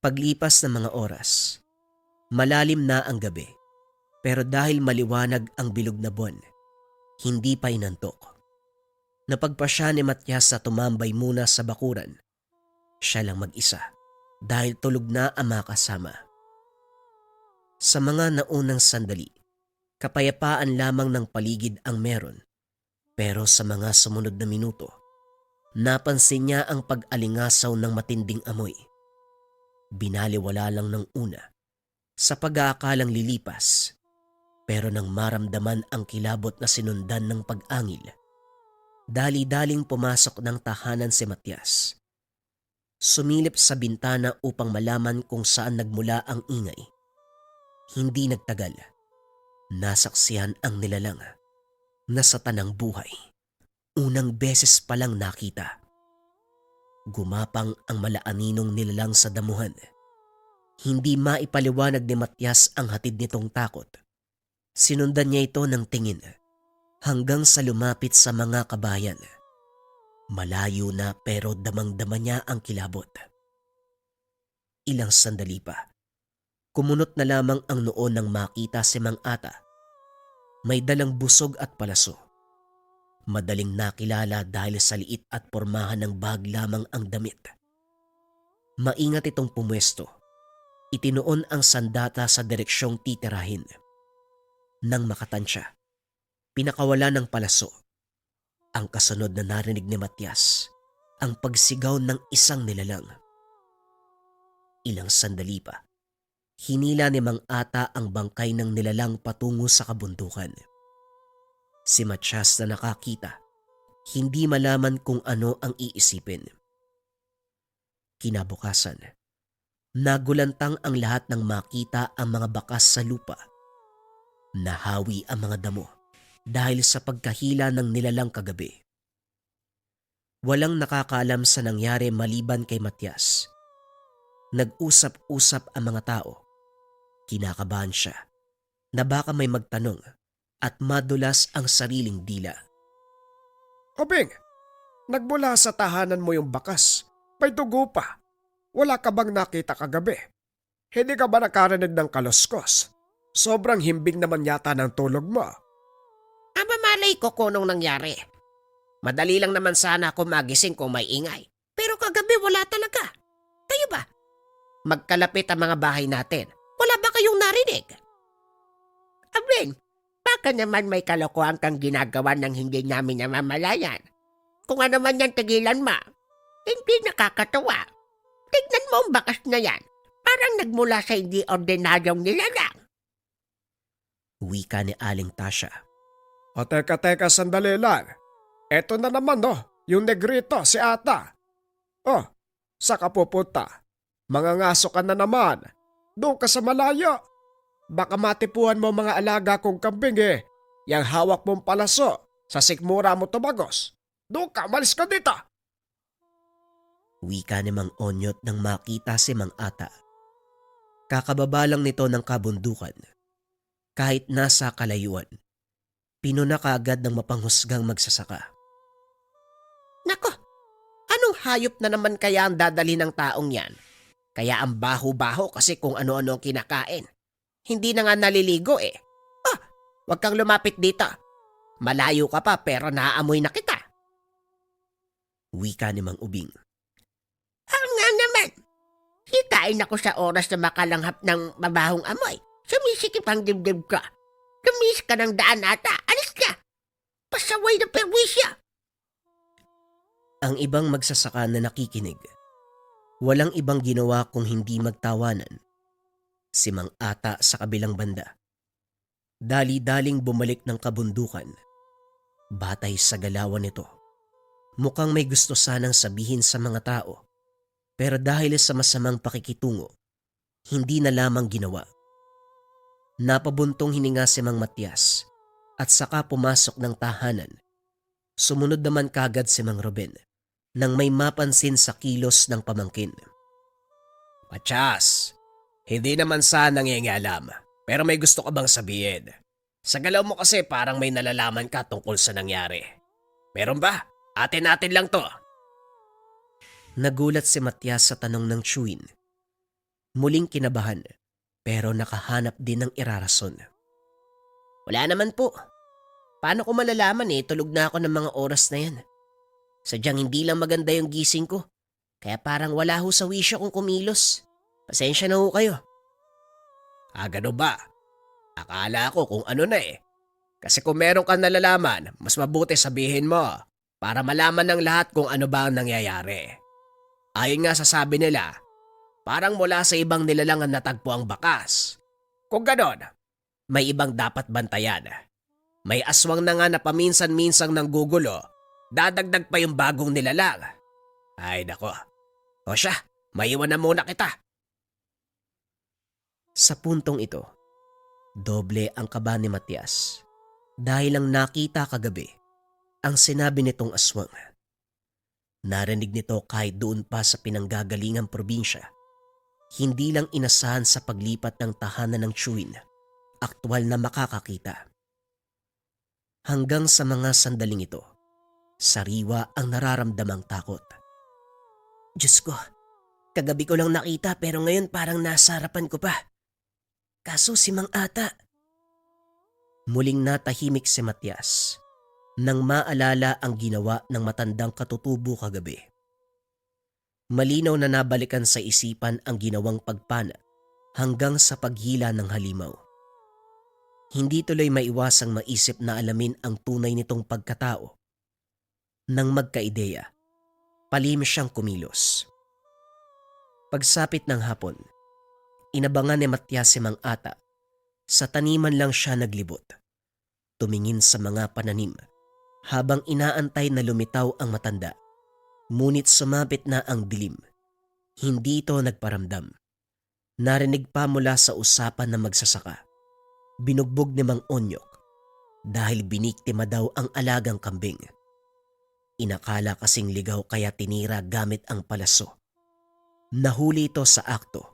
Paglipas ng mga oras, malalim na ang gabi. Pero dahil maliwanag ang bilog na buwan, hindi pa inantok. Napagpasya ni Matias na tumambay muna sa bakuran. Siya lang mag-isa dahil tulog na ang mga kasama. Sa mga naunang sandali, kapayapaan lamang ng paligid ang meron. Pero sa mga sumunod na minuto, napansin niya ang pag-alingasaw ng matinding amoy. Binaliwala lang ng una sa pag-aakalang lilipas, pero nang maramdaman ang kilabot na sinundan ng pag-angil, dali-daling pumasok ng tahanan si Matias. Sumilip sa bintana upang malaman kung saan nagmula ang ingay. Hindi nagtagal, nasaksihan ang nilalang na sa tanang buhay. Unang beses palang nakita. Gumapang ang malaaninong nilalang sa damuhan. Hindi maipaliwanag ni Matias ang hatid nitong takot. Sinundan niya ito ng tingin hanggang sa lumapit sa mga kabayan. Malayo na pero damang-dama niya ang kilabot. Ilang sandali pa, kumunot na lamang ang noo nang makita si Mang Ata. May dalang busog at palaso. Madaling nakilala dahil sa liit at pormahan ng bag lamang ang damit. Maingat itong pumwesto. Itinoon ang sandata sa direksyong titirahin. Nang makatansya, pinakawala ng palaso. Ang kasunod na narinig ni Matias, ang pagsigaw ng isang nilalang. Ilang sandali pa, hinila ni Mang Ata ang bangkay ng nilalang patungo sa kabundukan. Si Matias na nakakita, hindi malaman kung ano ang iisipin. Kinabukasan, nagulantang ang lahat ng makita ang mga bakas sa lupa. Nahawi ang mga damo dahil sa pagkahila ng nilalang kagabi. Walang nakakaalam sa nangyari maliban kay Matias. Nag-usap-usap ang mga tao. Kinakabahan siya na baka may magtanong at madulas ang sariling dila. Obeng, nagmula sa tahanan mo yung bakas. May dugo pa. Wala ka bang nakita kagabi? Hindi ka ba nakarinig ng kaluskos? Sobrang himbing naman yata ng tulog mo. Malay ko kung anong nangyari. Madali lang naman sana ako magising kung may ingay. Pero kagabi wala talaga. Kayo ba? Magkalapit ang mga bahay natin. Wala ba kayong narinig? Abeng, baka naman may kalokohan kang ginagawa ng hindi namin namamalayan. Kung ano man yan tigilan mo. Hindi nakakatawa. Tignan mo ang bakas na yan. Parang nagmula sa hindi ordinaryong nilalang. Wika ni Aling Tasha. O teka, sandali lang. Eto na naman yung negrito, si Ata. Oh, saka pupunta. Mangangaso ka na naman. Doon ka sa malayo. Baka matipuhan mo mga alaga kong kambing Yang hawak mong palaso, sa sikmura mo tumagos. Doon ka, malis ka dito. Wika ni Mang Onyot nang makita si Mang Ata. Kakababa lang nito ng kabundukan. Kahit nasa kalayuan, pinuna kaagad ng mapanghusgang magsasaka. Nako, anong hayop na naman kaya ang dadali ng taong yan? Kaya ang baho-baho kasi kung ano-ano ang kinakain. Hindi na nga naliligo wag kang lumapit dito. Malayo ka pa pero naaamoy na kita. Wika ni Mang Ubing. Nga naman. Hikain ako sa oras na makalanghap ng mabahong amoy. Sumisikip ang dibdib ka. Lumis ka ng daan ata. Alis ka. Pasaway na perwisya. Ang ibang magsasaka na nakikinig, walang ibang ginawa kung hindi magtawanan. Si Mang Ata sa kabilang banda. Dali-daling bumalik ng kabundukan. Batay sa galawan nito. Mukhang may gusto sanang sabihin sa mga tao. Pero dahil sa masamang pakikitungo, hindi na lamang ginawa. Napabuntong hininga si Mang Matias at saka pumasok ng tahanan. Sumunod naman kagad si Mang Ruben nang may mapansin sa kilos ng pamangkin. Matias, hindi naman sana nangingialam, pero may gusto ka bang sabihin? Sa galaw mo kasi parang may nalalaman ka tungkol sa nangyari. Meron ba? Atin-atin lang to. Nagulat si Matias sa tanong ng Chewin. Muling kinabahan pero nakahanap din ng irarason. Wala naman po. Paano ko malalaman tulog na ako ng mga oras na yan. Sadyang hindi lang maganda yung gising ko. Kaya parang wala ho sa wisyo kong kumilos. Pasensya na ho kayo. Gano'n ba? Akala ko kung ano na eh. Kasi kung meron kang nalalaman, mas mabuti sabihin mo para malaman ng lahat kung ano ba ang nangyayari. Ayon nga sa sabi nila, parang mula sa ibang nilalang ang natagpo ang bakas. Kung ganon, may ibang dapat bantayan. May aswang na nga na paminsan-minsang nanggugulo, dadagdag pa yung bagong nilalang. Ay nako, o siya, maiwan na muna kita. Sa puntong ito, doble ang kaba ni Matias dahil lang nakita kagabi ang sinabi nitong aswang. Narinig nito kahit doon pa sa pinanggagalingang probinsya. Hindi lang inasahan sa paglipat ng tahanan ng Chewin, aktwal na makakakita. Hanggang sa mga sandaling ito, sariwa ang nararamdamang takot. Diyos ko, kagabi ko lang nakita pero ngayon parang nasa harapan ko pa. Kaso si Mang Ata. Muling natahimik si Matias nang maalala ang ginawa ng matandang katutubo kagabi. Malinaw na nabalikan sa isipan ang ginawang pagpana hanggang sa paghila ng halimaw. Hindi tuloy maiwasang maisip na alamin ang tunay nitong pagkatao. Nang magkaideya, palihim siyang kumilos. Pagsapit ng hapon, inabangan ni Matias si Mang Ata. Sa taniman lang siya naglibot. Tumingin sa mga pananim habang inaantay na lumitaw ang matanda. Ngunit sumapit na ang dilim. Hindi ito nagparamdam. Narinig pa mula sa usapan na magsasaka. Binugbog ni Mang Onyok dahil biniktima daw ang alagang kambing. Inakala kasing ligaw kaya tinira gamit ang palaso. Nahuli ito sa akto.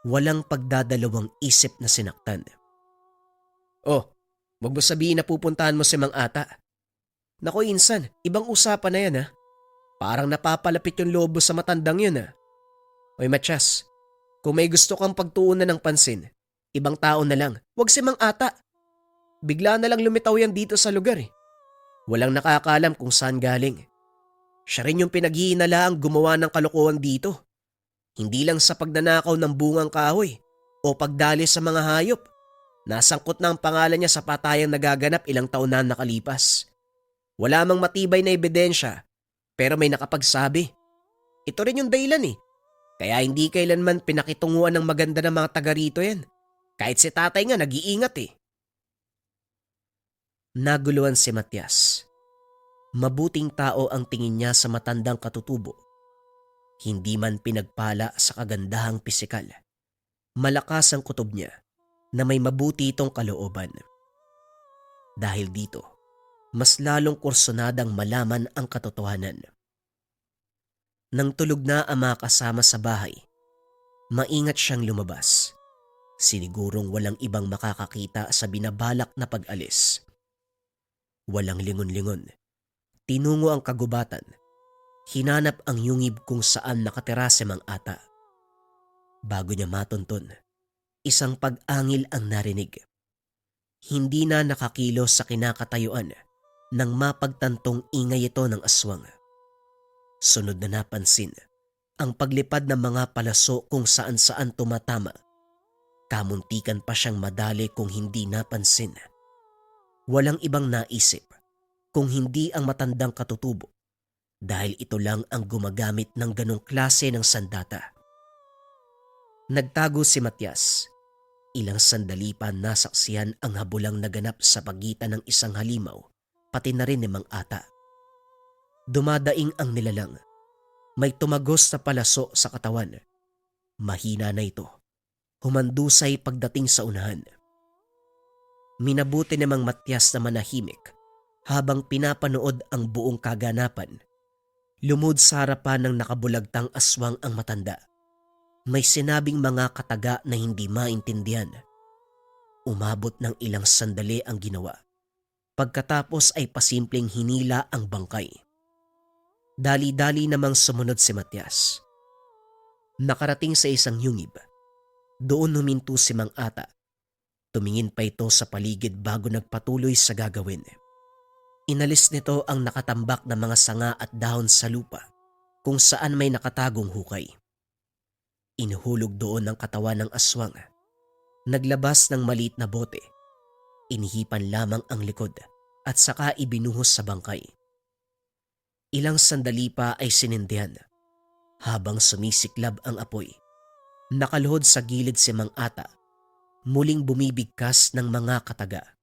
Walang pagdadalawang isip na sinaktan. Oh, wag mo sabihin na pupuntahan mo si Mang Ata. Nako insan, ibang usapan na yan ha. Parang napapalapit yung lobo sa matandang yun ha. Oy Matias, kung may gusto kang pagtuunan ng pansin, ibang tao na lang, wag si Mang Ata. Bigla na lang lumitaw yan dito sa lugar eh. Walang nakakaalam kung saan galing. Siya rin yung pinaghihinalaang gumawa ng kalokohan dito. Hindi lang sa pagnanakaw ng bungang kahoy o pagdali sa mga hayop. Nasangkot na ang pangalan niya sa patayang nagaganap ilang taon na nakalipas. Wala mang matibay na ebidensya pero may nakapagsabi. Ito rin yung dahilan eh. Kaya hindi kailanman pinakitunguan ng maganda ng mga taga rito yan. Kahit si tatay nga nag-iingat eh. Naguluhan si Matias. Mabuting tao ang tingin niya sa matandang katutubo. Hindi man pinagpala sa kagandahang pisikal. Malakas ang kutob niya na may mabuti itong kalooban. Dahil dito, mas lalong kursunadang malaman ang katotohanan. Nang tulog na ang mga kasama sa bahay, maingat siyang lumabas. Sinigurong walang ibang makakakita sa binabalak na pag-alis. Walang lingon-lingon. Tinungo ang kagubatan. Hinanap ang yungib kung saan nakatira si Mang Ata. Bago niya matunton, isang pag-angil ang narinig. Hindi na nakakilos sa kinakatayuan nang mapagtantong ingay ito ng aswang. Sunod na napansin ang paglipad ng mga palaso kung saan-saan tumatama. Kamuntikan pa siyang madali kung hindi napansin. Walang ibang naisip kung hindi ang matandang katutubo dahil ito lang ang gumagamit ng ganong klase ng sandata. Nagtago si Matias. Ilang sandali pa nasaksihan ang habulang naganap sa pagitan ng isang halimaw pati na rin ni Mang Ata. Dumadaing ang nilalang. May tumagos na palaso sa katawan. Mahina na ito. Humandusay pagdating sa unahan. Minabuti ni Mang Matias na manahimik habang pinapanood ang buong kaganapan. Lumod sa harapan ng nakabulagtang aswang ang matanda. May sinabing mga kataga na hindi maintindihan. Umabot ng ilang sandali ang ginawa. Pagkatapos ay pasimpleng hinila ang bangkay. Dali-dali namang sumunod si Matias. Nakarating sa isang yungib. Doon huminto si Mang Ata. Tumingin pa ito sa paligid bago nagpatuloy sa gagawin. Inalis nito ang nakatambak na mga sanga at dahon sa lupa kung saan may nakatagong hukay. Inuhulog doon ang katawan ng aswang. Naglabas ng maliit na bote. Inihipan lamang ang likod at saka ibinuhos sa bangkay. Ilang sandali pa ay sinindihan habang sumisiklab ang apoy. Nakaluhod sa gilid si Mang Ata, muling bumibigkas ng mga kataga.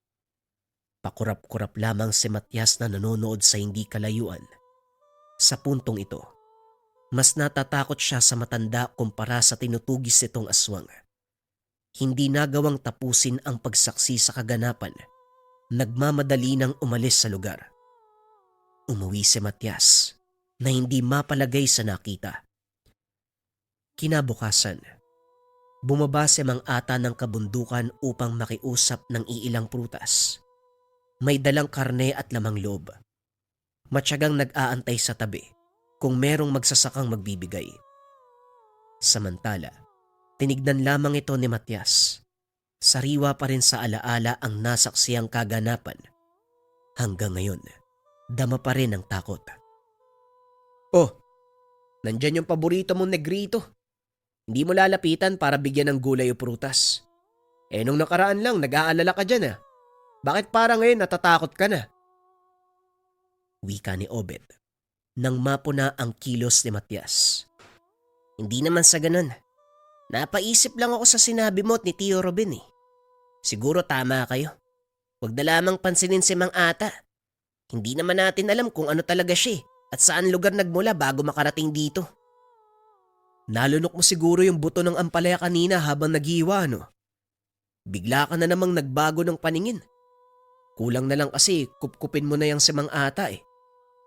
Pakurap-kurap lamang si Matias na nanonood sa hindi kalayuan. Sa puntong ito, mas natatakot siya sa matanda kumpara sa tinutugis nitong aswang. Hindi nagawang tapusin ang pagsaksi sa kaganapan. Nagmamadali nang umalis sa lugar. Umuwi si Matias na hindi mapalagay sa nakita. Kinabukasan, bumaba si Mang Ata ng kabundukan upang makiusap ng iilang prutas. May dalang karne at lamang loob. Matyagang nag-aantay sa tabi kung merong magsasakang magbibigay. Samantala, tinignan lamang ito ni Matias. Sariwa pa rin sa alaala ang nasaksiyang kaganapan. Hanggang ngayon, dama pa rin ang takot. Oh, nandyan yung paborito mong negrito. Hindi mo lalapitan para bigyan ng gulay o prutas. Nung nakaraan lang, nag-aalala ka dyan. Bakit parang ngayon natatakot ka na? Wika ni Obed nang mapuna ang kilos ni Matias. Hindi naman sa ganun. Napaisip lang ako sa sinabi mo at ni Tio Robin. Siguro tama kayo. Huwag na lamang pansinin si Mang Ata. Hindi naman natin alam kung ano talaga siya at saan lugar nagmula bago makarating dito. Nalunok mo siguro yung buto ng ampalaya kanina habang naghiwa, no? Bigla ka na namang nagbago ng paningin. Kulang na lang kasi kupkupin mo na yung si Mang Ata eh.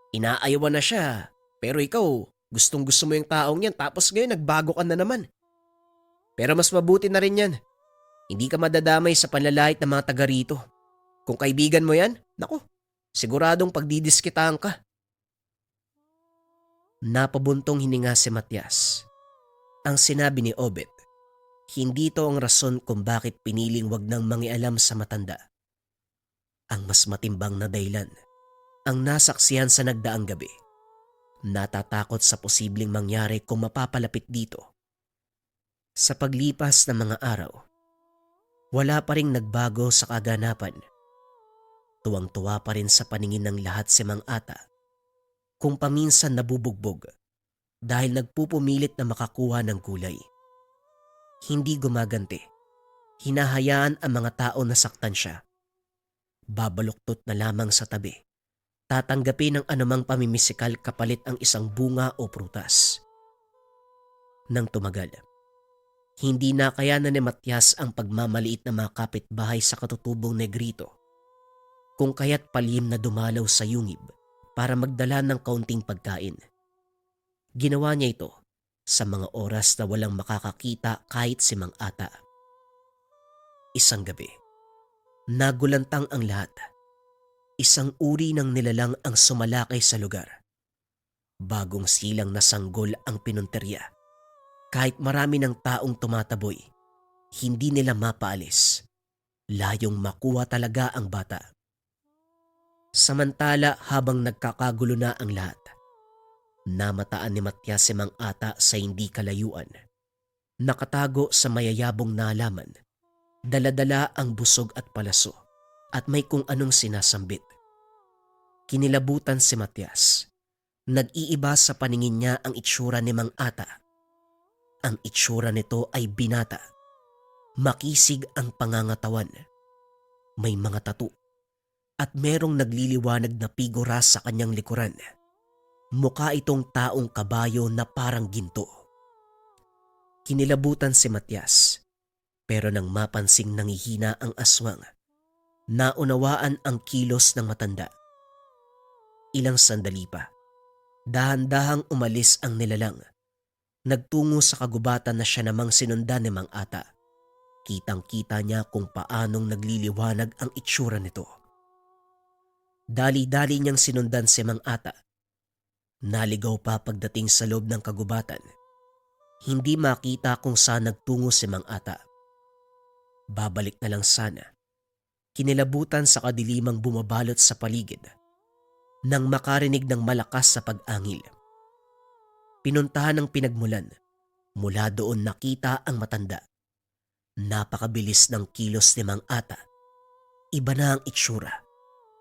Inaayawan na siya, pero ikaw gustong gusto mo yung taong yan tapos ngayon nagbago ka na naman. Pero mas mabuti na rin yan. Hindi ka madadamay sa panlalait ng mga taga rito. Kung kaibigan mo yan, naku, siguradong pagdidiskitaan ka. Napabuntong hininga si Matias. Ang sinabi ni Obed, hindi ito ang rason kung bakit piniling wag nang mangialam sa matanda. Ang mas matimbang na dahilan, ang nasaksihan sa nagdaang gabi. Natatakot sa posibleng mangyari kung mapapalapit dito. Sa paglipas ng mga araw, wala pa ring nagbago sa kaganapan. Tuwang-tuwa pa rin sa paningin ng lahat si Mang Ata. Kung paminsan nabubugbog dahil nagpupumilit na makakuha ng gulay. Hindi gumaganti. Hinahayaan ang mga tao na saktan siya. Babaluktot na lamang sa tabi. Tatanggapin ng anumang pamimisikal kapalit ang isang bunga o prutas. Nang tumagal, hindi na kaya na ni Matias ang pagmamaliit na mga kapitbahay sa katutubong negrito. Kung kaya't palihim na dumalaw sa yungib para magdala ng kaunting pagkain. Ginawa niya ito sa mga oras na walang makakakita kahit si Mang Ata. Isang gabi, nagulantang ang lahat. Isang uri ng nilalang ang sumalakay sa lugar. Bagong silang na sanggol ang pinunterya. Kahit marami ng taong tumataboy, hindi nila mapaalis. Layong makuha talaga ang bata. Samantala habang nagkakagulo na ang lahat, namataan ni Matias si Mang Ata sa hindi kalayuan. Nakatago sa mayayabong na halaman. Daladala ang busog at palaso at may kung anong sinasambit. Kinilabutan si Matias. Nag-iiba sa paningin niya ang itsura ni Mang Ata. Ang itsura nito ay binata. Makisig ang pangangatawan. May mga tattoo at merong nagliliwanag na figura sa kanyang likuran. Mukha itong taong kabayo na parang ginto. Kinilabutan si Matias, pero nang mapansing nangihina ang aswang, naunawaan ang kilos ng matanda. Ilang sandali pa, dahan-dahang umalis ang nilalang. Nagtungo sa kagubatan na siya namang sinundan ni Mang Ata. Kitang-kita niya kung paanong nagliliwanag ang itsura nito. Dali-dali niyang sinundan si Mang Ata. Naligaw pa pagdating sa loob ng kagubatan. Hindi makita kung saan nagtungo si Mang Ata. Babalik na lang sana. Kinilabutan sa kadilimang bumabalot sa paligid nang makarinig ng malakas sa pag-angil. Pinuntahan ng pinagmulan. Mula doon nakita ang matanda. Napakabilis ng kilos ni Mang Ata. Iba na ang itsura.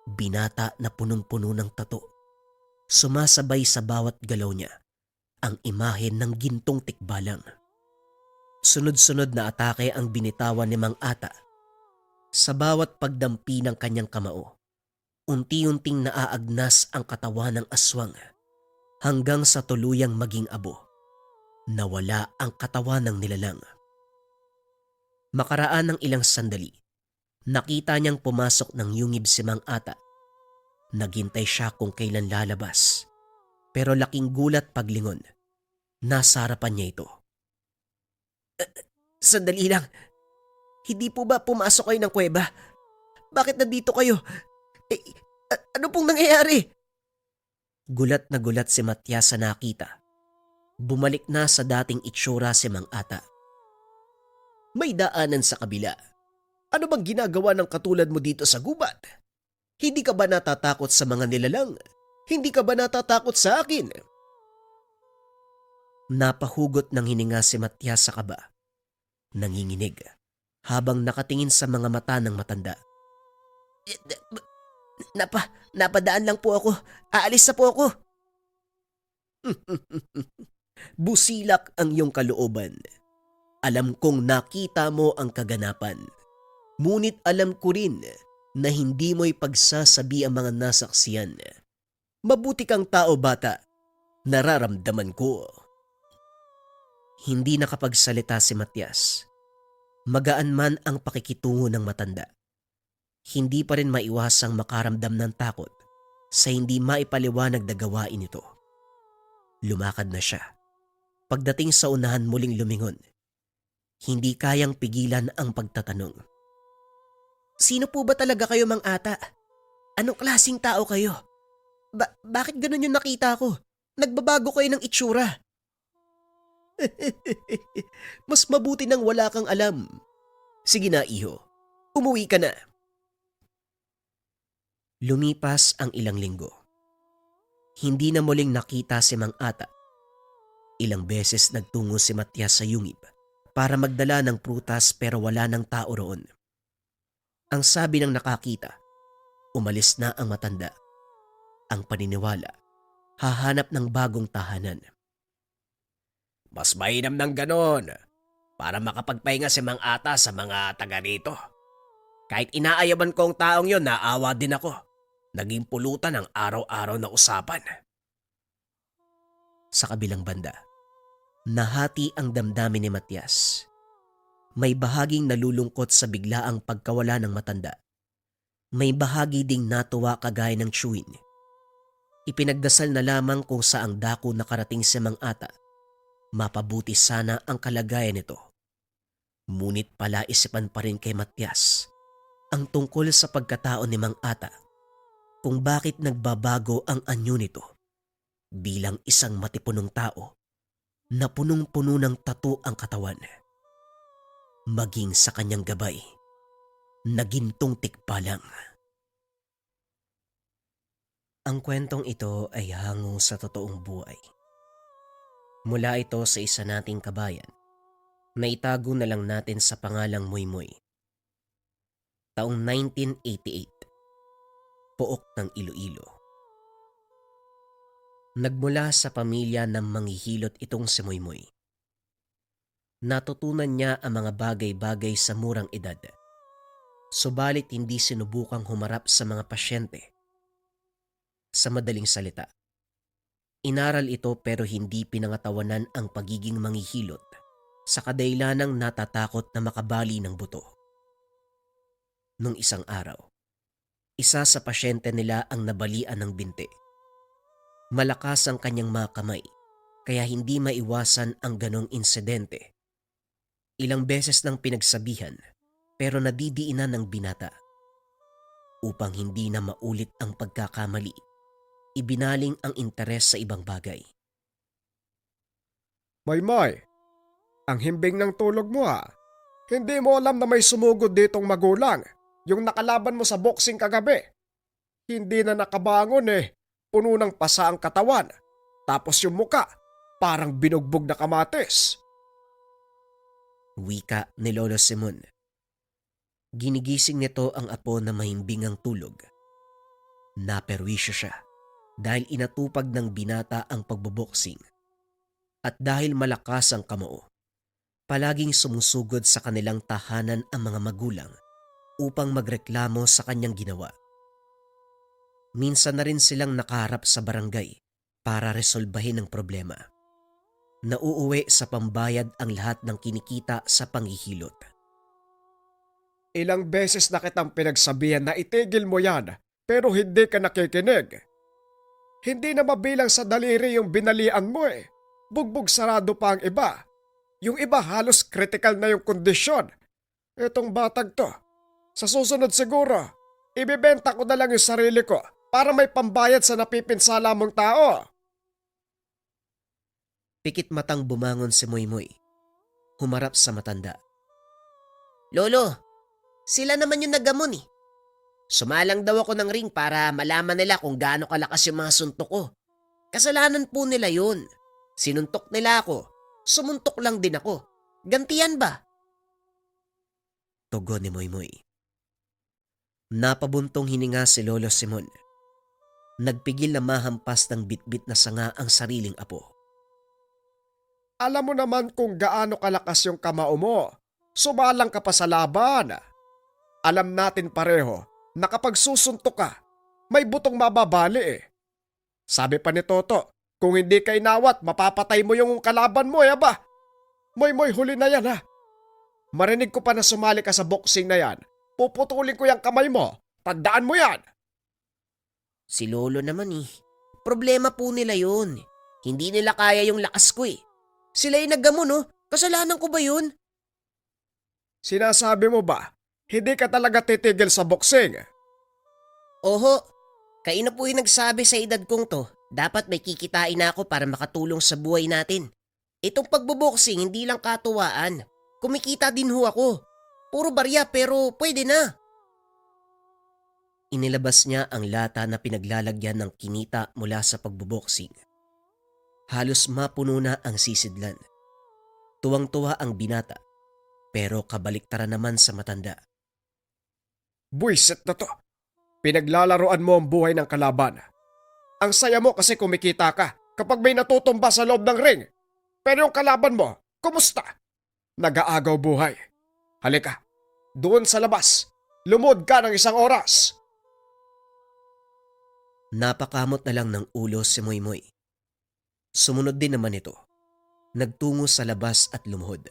Binata na punong-puno ng tato. Sumasabay sa bawat galaw niya ang imahen ng gintong tikbalang. Sunod-sunod na atake ang binitawan ni Mang Ata. Sa bawat pagdampi ng kanyang kamao, unti-unting naaagnas ang katawan ng aswang hanggang sa tuluyang maging abo. Nawala ang katawan ng nilalang. Makaraan ng ilang sandali, nakita niyang pumasok ng yungib si Mang Ata. Naghintay siya kung kailan lalabas. Pero laking gulat paglingon. Nasa harapan niya ito. Sandali lang. Hindi po ba pumasok kayo ng kuweba? Bakit nandito kayo? Ano pong nangyayari? Gulat na gulat si Matias sa nakita. Bumalik na sa dating itsura si Mang Ata. May daanan sa kabila. Ano bang ginagawa ng katulad mo dito sa gubat? Hindi ka ba natatakot sa mga nilalang? Hindi ka ba natatakot sa akin? Napahugot ng hininga si Matias sa kaba. Nanginginig habang nakatingin sa mga mata ng matanda. Napadaan lang po ako. Aalis na po ako. Busilak ang iyong kalooban. Alam kong nakita mo ang kaganapan. Ngunit alam ko rin na hindi mo ipagsasabi ang mga nasaksiyan. Mabuti kang tao, bata. Nararamdaman ko. Hindi nakapagsalita si Matias. Magaan man ang pakikitungo ng matanda. Hindi pa rin maiwasang makaramdam ng takot sa hindi maipaliwanag na gawain ito. Lumakad na siya. Pagdating sa unahan muling lumingon. Hindi kayang pigilan ang pagtatanong. Sino po ba talaga kayo, Mang Ata? Anong klaseng tao kayo? Bakit ganun yung nakita ko? Nagbabago kayo ng itsura. Mas mabuti nang wala kang alam. Sige na, iho. Umuwi ka na. Lumipas ang ilang linggo. Hindi na muling nakita si Mang Ata. Ilang beses nagtungo si Matias sa yungib para magdala ng prutas pero wala ng tao roon. Ang sabi ng nakakita, umalis na ang matanda. Ang paniniwala, hahanap ng bagong tahanan. Mas mainam ng ganon para makapagpahinga si Mang Ata sa mga taga rito. Kahit inaayaban ko ang taong yon, naawa din ako. Naging pulutan ang araw-araw na usapan. Sa kabilang banda, nahati ang damdamin ni Matias. May bahaging nalulungkot sa biglaang pagkawala ng matanda. May bahagi ding natuwa kagaya ng Chewin. Ipinagdasal na lamang kung saang dako nakarating si Mang Ata. Mapabuti sana ang kalagayan nito. Ngunit palaisipan pa rin kay Matias ang tungkol sa pagkatao ni Mang Ata, kung bakit nagbabago ang anyo nito bilang isang matipunong tao na punong-puno ng tattoo ang katawan. Maging sa kanyang gabay, nagintong tikbalang. Ang kwentong ito ay hango sa totoong buhay. Mula ito sa isa nating kabayan na itago na lang natin sa pangalang Moymoy. Taong 1988, Pook ng Iloilo. Nagmula sa pamilya ng manghihilot itong si Moymoy. Natutunan niya ang mga bagay-bagay sa murang edad. Subalit hindi sinubukang humarap sa mga pasyente. Sa madaling salita, inaral ito pero hindi pinangatawanan ang pagiging manghihilot sa kadailanang natatakot na makabali ng buto. Nung isang araw, isa sa pasyente nila ang nabalian ng binti. Malakas ang kanyang mga kamay kaya hindi maiwasan ang ganong insidente. Ilang beses nang pinagsabihan pero nadidiinan ng binata. Upang hindi na maulit ang pagkakamali, ibinaling ang interes sa ibang bagay. Moy, ang himbing ng tulog mo ha. Hindi mo alam na may sumugod ditong magulang, yung nakalaban mo sa boxing kagabi. Hindi na nakabangon eh. puno ng pasa ang katawan, tapos yung muka parang binugbog na kamatis. Wika ni Lolo Simon. Ginigising nito ang apo na mahimbing ang tulog. Naperwisyo siya dahil inatupag ng binata ang pagboboksing. At dahil malakas ang kamao, palaging sumusugod sa kanilang tahanan ang mga magulang upang magreklamo sa kanyang ginawa. Minsan na rin silang nakaharap sa barangay para resolbahin ang problema. Nauuwi sa pambayad ang lahat ng kinikita sa panghihilot. Ilang beses na kitang pinagsabihan na itigil mo yan, pero hindi ka nakikinig. Hindi na mabilang sa daliri yung binalian mo eh. Bugbog sarado pa ang iba. Yung iba halos critical na yung kondisyon. Itong batag to, sa susunod siguro, ibibenta ko na lang yung sarili ko para may pambayad sa napipinsala mong tao. Pikit matang bumangon si Moymoy. Humarap sa matanda. Lolo, sila naman yung naggamon eh. Sumalang daw ako ng ring para malaman nila kung gaano kalakas yung mga suntok ko. Kasalanan po nila yun. Sinuntok nila ako, sumuntok lang din ako. Gantiyan ba? Tugon ni Moymoy. Napabuntong hininga si Lolo Simon. Nagpigil na mahampas ng bitbit na sanga ang sariling apo. Alam mo naman kung gaano kalakas yung kamao mo. Sumalang ka pa sa laban. Alam natin pareho na kapag susuntok ka, may butong mababali eh. Sabi pa ni Toto, kung hindi ka inawat, mapapatay mo yung kalaban mo, aba. Moy, huli na yan ha. Marinig ko pa na sumali ka sa boxing na yan. Puputulin ko yung kamay mo. Tandaan mo yan. Si Lolo naman eh. Problema po nila yun. Hindi nila kaya yung lakas ko eh. Sila yung naggamon oh. Kasalanan ko ba yun? Sinasabi mo ba, hindi ka talaga titigil sa boxing? Oho, kayo na po yung nagsabi sa edad kong to. Dapat may kikitain na ako para makatulong sa buhay natin. Itong pagboboxing hindi lang katuwaan. Kumikita din ho ako. Puro barya pero pwede na. Inilabas niya ang lata na pinaglalagyan ng kinita mula sa pagboboksing. Halos mapuno na ang sisidlan. Tuwang-tuwa ang binata, pero kabaliktaran naman sa matanda. Buisit na to. Pinaglalaroan mo ang buhay ng kalaban. Ang saya mo kasi kumikita ka kapag may natutumba sa loob ng ring. Pero yung kalaban mo, kumusta? Nag-aagaw buhay. Halika, doon sa labas. Lumod ka ng 1 oras. Napakamot na lang ng ulo si Moymoy. Sumunod din naman ito. Nagtungo sa labas at lumuhod.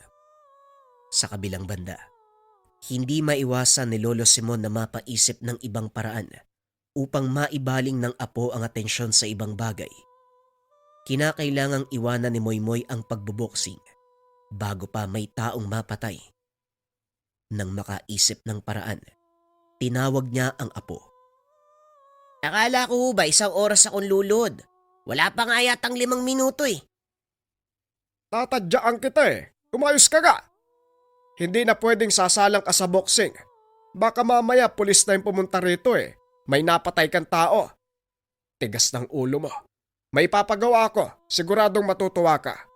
Sa kabilang banda, hindi maiwasan ni Lolo Simon na mapaisip ng ibang paraan upang maibaling ng apo ang atensyon sa ibang bagay. Kinakailangang iwanan ni Moymoy ang pagboboksing bago pa may taong mapatay. Nang makaisip ng paraan, tinawag niya ang apo. Akala ko ba 1 oras akong lulod? Wala pa nga yatang 5 minuto eh. Tatadyaan kita eh. Umayos ka ga. Hindi na pwedeng sasalang ka sa boxing. Baka mamaya pulis na yung pumunta rito eh. May napatay kang tao. Tigas ng ulo mo. May papagawa ako. Siguradong matutuwa ka.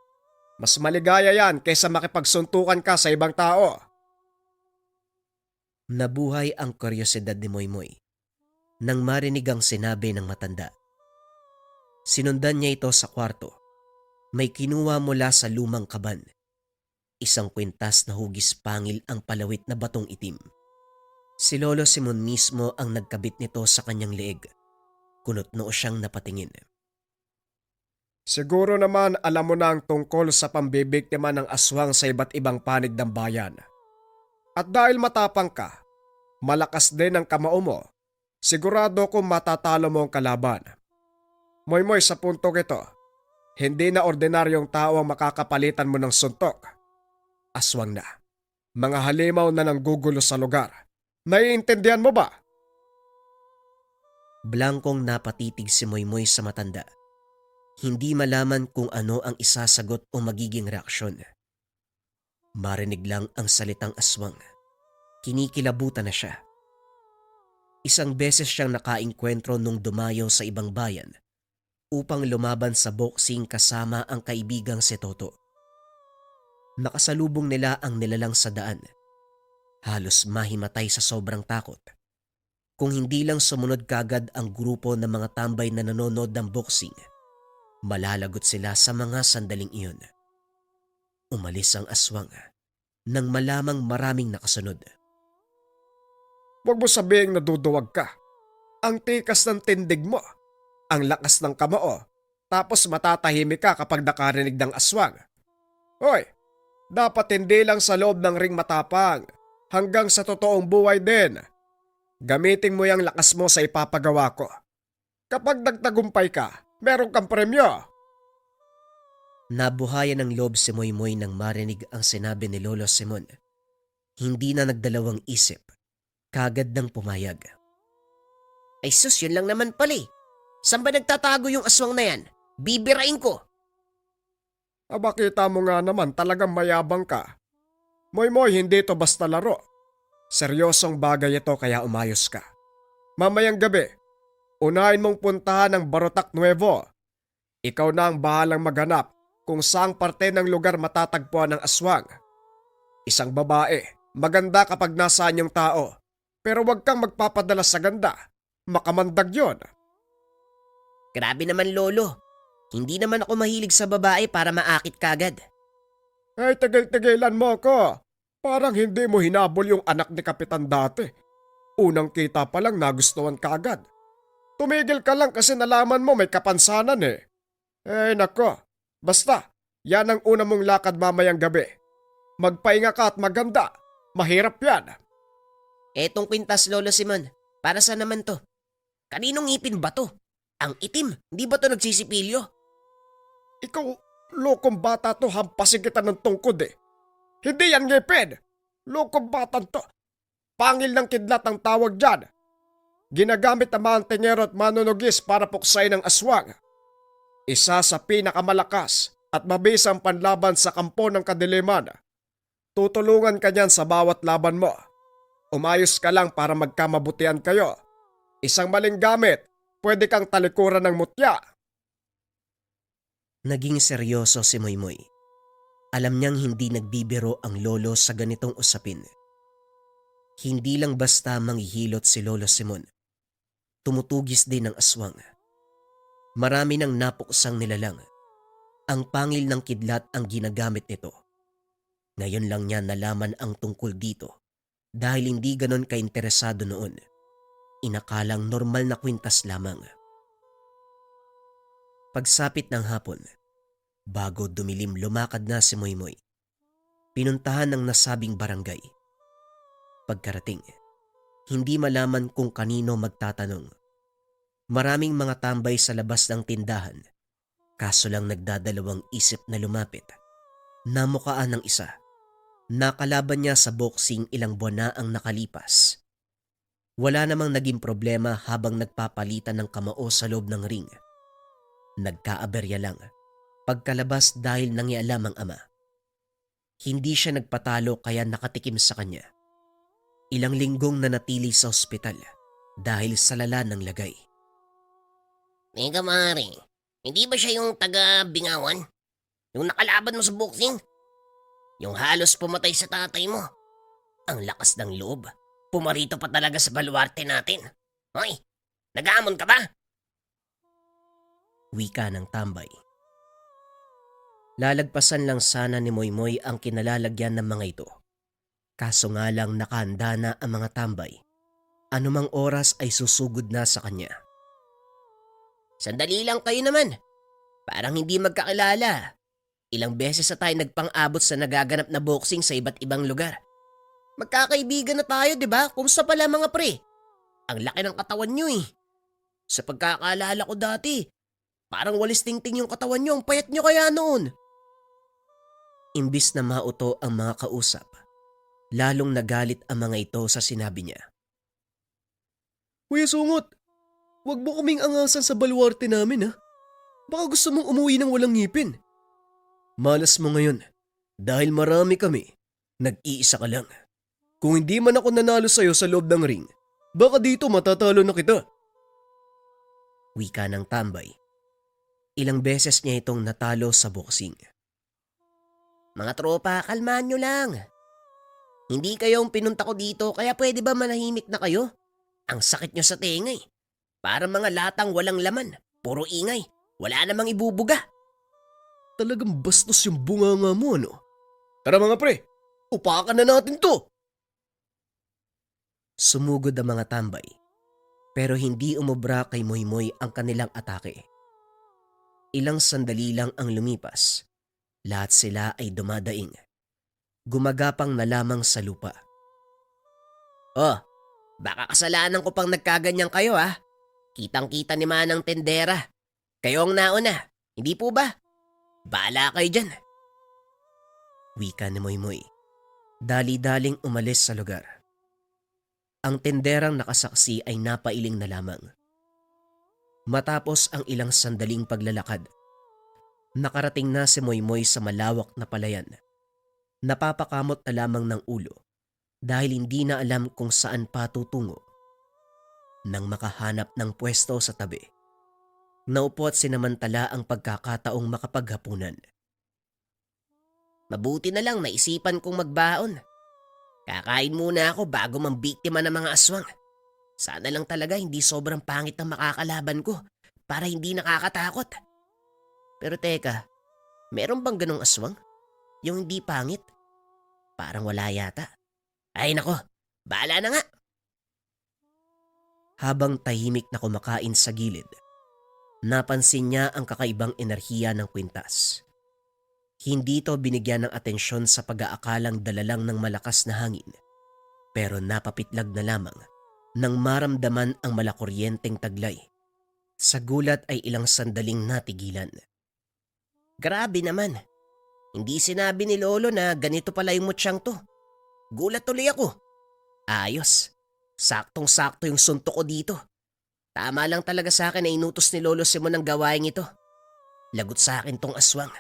Mas maligaya yan kaysa makipagsuntukan ka sa ibang tao. Nabuhay ang kuryosidad ni Moymoy nang marinig ang sinabi ng matanda. Sinundan niya ito sa kwarto. May kinuha mula sa lumang kaban. 1 kwintas na hugis pangil ang palawit na batong itim. Si Lolo Simon mismo ang nagkabit nito sa kanyang leeg. Kunot-noo siyang napatingin. Siguro naman alam mo na ang tungkol sa pambibiktima ng aswang sa iba't ibang panig ng bayan. At dahil matapang ka, malakas din ang kamao mo, sigurado kong matatalo mo ang kalaban. Moy, sa puntong ito, hindi na ordinaryong tao ang makakapalitan mo ng suntok. Aswang na. Mga halimaw na nanggugulo sa lugar. Naiintindihan mo ba? Blankong napatitig si Moymoy sa matanda. Hindi malaman kung ano ang isasagot o magiging reaksyon. Marinig lang ang salitang aswang. Kinikilabutan na siya. 1 beses siyang nakainkwentro nung dumayo sa ibang bayan upang lumaban sa boxing kasama ang kaibigang si Toto. Nakasalubong nila ang nilalang sa daan. Halos mahimatay sa sobrang takot. Kung hindi lang sumunod kagad ang grupo ng mga tambay na nanonood ng boxing, malalagot sila sa mga sandaling iyon. Umalis ang aswang nang malamang maraming nakasunod. Huwag mo sabihing naduduwag ka. Ang tikas ng tindig mo, ang lakas ng kamao, tapos matatahimik ka kapag nakarinig ng aswang. Hoy, dapat hindi lang sa loob ng ring matapang, hanggang sa totoong buhay din. Gamitin mo yung lakas mo sa ipapagawa ko. Kapag nagtagumpay ka, meron kang premyo. Nabuhayan ng loob si Moymoy nang marinig ang sinabi ni Lolo Simon. Hindi na nagdalawang isip, kagad nang pumayag. Ay sus, yun lang naman pala eh. Saan ba nagtatago yung aswang na yan? Bibirain ko. Aba kita mo nga naman talagang mayabang ka. Moy, hindi ito basta laro. Seryosong bagay ito kaya umayos ka. Mamayang gabi, unahin mong puntahan ang Barotac Nuevo. Ikaw na ang bahalang maghanap kung saang parte ng lugar matatagpuan ng aswang. Isang babae, maganda kapag nasaan yung tao. Pero wag kang magpapadala sa ganda. Makamandag yon. Grabe naman lolo. Hindi naman ako mahilig sa babae para maakit kagad. Ay, tigil-tigilan mo ko. Parang hindi mo hinabol yung anak ni Kapitan dati. Unang kita pa lang nagustuhan ka agad. Tumigil ka lang kasi nalaman mo may kapansanan eh. Eh nako, basta, yan ang una mong lakad mamayang gabi. Magpahinga ka at maganda. Mahirap yan. Etong kwintas lolo Simon, para saan naman to? Kaninong ngipin ba to? Ang itim, di ba to nagsisipilyo? Ikaw, lokong bata to, hampasin kita ng tungkod eh. Hindi yan ngipin. Lokong bata to. Pangil ng kidlat ang tawag dyan. Ginagamit ang mga antingero at manunugis para puksain ang aswang. Isa sa pinakamalakas at mabisang panlaban sa kampo ng kadiliman. Tutulungan ka niyan sa bawat laban mo. Umayos ka lang para magkamabutihan kayo. Isang maling gamit, pwede kang talikuran ng mutya. Naging seryoso si Moymoy. Alam niyang hindi nagbibiro ang lolo sa ganitong usapin. Hindi lang basta manghihilot si Lolo Simon. Tumutugis din ang aswang. Marami nang napuksang nilalang. Ang pangil ng kidlat ang ginagamit nito. Ngayon lang niya nalaman ang tungkol dito dahil hindi ganon kainteresado noon. Inakalang normal na kwintas lamang. Pagsapit ng hapon, bago dumilim lumakad na si Moymoy. Pinuntahan ng nasabing barangay. Pagkarating, hindi malaman kung kanino magtatanong. Maraming mga tambay sa labas ng tindahan, kaso lang nagdadalawang isip na lumapit. Namukaan ng isa. Nakalaban niya sa boxing ilang buwan na ang nakalipas. Wala namang naging problema habang nagpapalitan ng kamao sa loob ng ring. Nagkaaberya lang pagkalabas dahil nangialam ang ama. Hindi siya nagpatalo kaya nakatikim sa kanya. Ilang linggong nanatili sa ospital dahil sa lala ng lagay. Teka Mari, hindi ba siya yung taga-Bingawan? Yung nakalaban mo sa boxing? Yung halos pumatay sa tatay mo? Ang lakas ng loob. Pumarito pa talaga sa baluarte natin. Hoy, nag-aamon ka ba? Wika ng tambay. Lalagpasan lang sana ni Moymoy ang kinalalagyan ng mga ito. Kaso nga lang nakahanda na ang mga tambay. Anumang oras ay susugod na sa kanya. Sandali lang kayo naman. Parang hindi magkakilala. Ilang beses na tayo nagpang-abot sa nagaganap na boxing sa iba't ibang lugar. Magkakaibigan na tayo, di ba? Kumusta pala mga pre? Ang laki ng katawan nyo eh. Sa pagkakaalala ko dati, parang walis tingting yung katawan nyo. Ang payat nyo kaya noon. Imbis na mauto ang mga kausap, lalong nagalit ang mga ito sa sinabi niya. Kuya Sungot, wag mo kaming angasan sa baluarte namin ha. Baka gusto mong umuwi ng walang ngipin. Malas mo ngayon dahil marami kami. Nag-iisa ka lang. Kung hindi man ako nanalo sa'yo sa loob ng ring, baka dito matatalo na kita. Wika ng tambay. Ilang beses niya itong natalo sa boxing. Mga tropa, kalmahan nyo lang. Hindi kayo ang pinunta ko dito kaya pwede ba manahimik na kayo? Ang sakit nyo sa tenga eh. Para mga latang walang laman. Puro ingay. Wala namang ibubuga. Talagang bastos yung bunganga mo, ano? Tara mga pre, upakan na natin to! Sumugod ang mga tambay, pero hindi umubra kay Moymoy ang kanilang atake. Ilang sandali lang ang lumipas. Lahat sila ay dumadaing. Gumagapang na lamang sa lupa. Oh, baka kasalanan ko pang nagkaganyan kayo ha. Kitang-kita ni Manang Tendera. Kayo ang nauna, hindi po ba? Bahala kayo dyan. Wika ni Moymoy. Dali-daling umalis sa lugar. Ang tenderang nakasaksi ay napailing na lamang. Matapos ang ilang sandaling paglalakad, nakarating na si Moymoy sa malawak na palayan. Napapakamot na lamang ng ulo dahil hindi na alam kung saan pa tutungo. Nang makahanap ng pwesto sa tabi, naupo at sinamantala ang pagkakataong makapaghapunan. Mabuti na lang naisipan kong magbaon. Kakain muna ako bago mambiktima ng mga aswang. Sana lang talaga hindi sobrang pangit ang makakalaban ko para hindi nakakatakot. Pero teka, meron bang ganong aswang? Yung hindi pangit? Parang wala yata. Ay nako, bahala na nga. Habang tahimik na kumakain sa gilid, napansin niya ang kakaibang enerhiya ng kwintas. Hindi ito binigyan ng atensyon sa pag-aakalang dalalang ng malakas na hangin, pero napapitlag na lamang nang maramdaman ang malakuryenteng taglay. Sa gulat ay ilang sandaling natigilan. Grabe naman. Hindi sinabi ni Lolo na ganito pala yung mutsyang to. Gulat tuloy ako. Ayos. Saktong-sakto yung suntok ko dito. Tama lang talaga sa akin na inutos ni Lolo Simon ang gawain ito. Lagot sa akin tong aswang.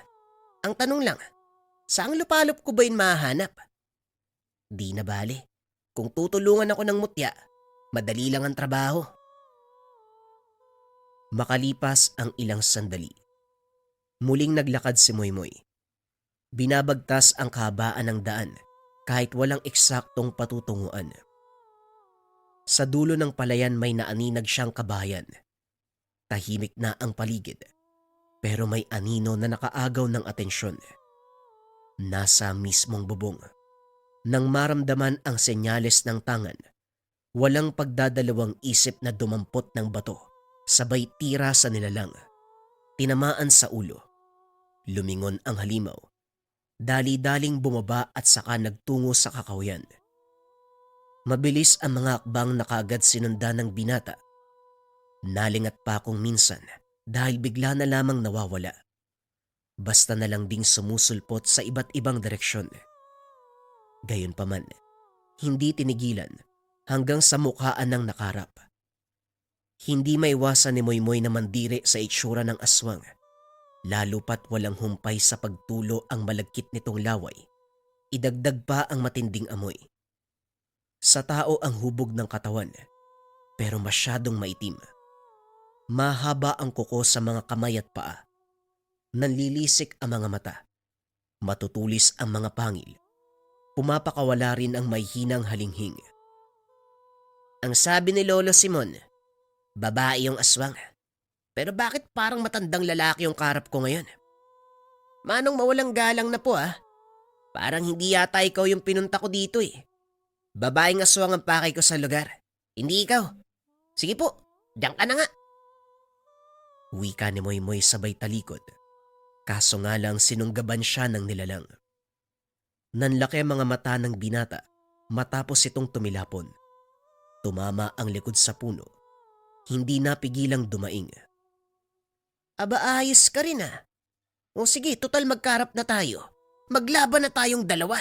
Ang tanong lang, saang lupalop ko ba yun mahanap? Di na bale. Kung tutulungan ako ng mutya, madali lang ang trabaho. Makalipas ang ilang sandali, muling naglakad si Moymoy. Binabagtas ang kahabaan ng daan kahit walang eksaktong patutunguan. Sa dulo ng palayan may naaninag siyang kabayan. Tahimik na ang paligid, pero may anino na nakaagaw ng atensyon. Nasa mismong bubong. Nang maramdaman ang senyales ng tangan, walang pagdadalawang isip na dumampot ng bato, sabay tira sa nilalang. Tinamaan sa ulo. Lumingon ang halimaw. Dali-daling bumaba at saka nagtungo sa kakahuyan. Mabilis ang mga akbang na kaagad sinundan ng binata. Nalingat pa akong minsan dahil bigla na lamang nawawala. Basta na lang ding sumusulpot sa iba't ibang direksyon. Gayunpaman, hindi tinigilan hanggang sa mukhaan ng nakarap. Hindi maiwasan ni Moymoy na mandiri sa itsura ng aswang. Lalo pat walang humpay sa pagtulo ang malagkit nitong laway. Idagdag pa ang matinding amoy. Sa tao ang hubog ng katawan, pero masyadong maitim. Mahaba ang kuko sa mga kamay at paa. Nanlilisik ang mga mata. Matutulis ang mga pangil. Pumapakawala rin ang may hinang halinghing. Ang sabi ni Lolo Simon, babae yung aswang. Pero bakit parang matandang lalaki yung karap ko ngayon? Manong mawalang galang na po ah. Parang hindi yata ikaw yung pinunta ko dito eh. Babaeng aswang ang pakay ko sa lugar. Hindi ikaw. Sige po, diyan ka na nga. Wika ni Moymoy sabay talikod. Kaso nga lang sinunggaban siya ng nilalang. Nanlaki ang mga mata ng binata matapos itong tumilapon. Tumama ang likod sa puno. Hindi napigilang dumaing. Aba ayos ka rin ah. O sige, total magkarap na tayo. Maglaban na tayong dalawa.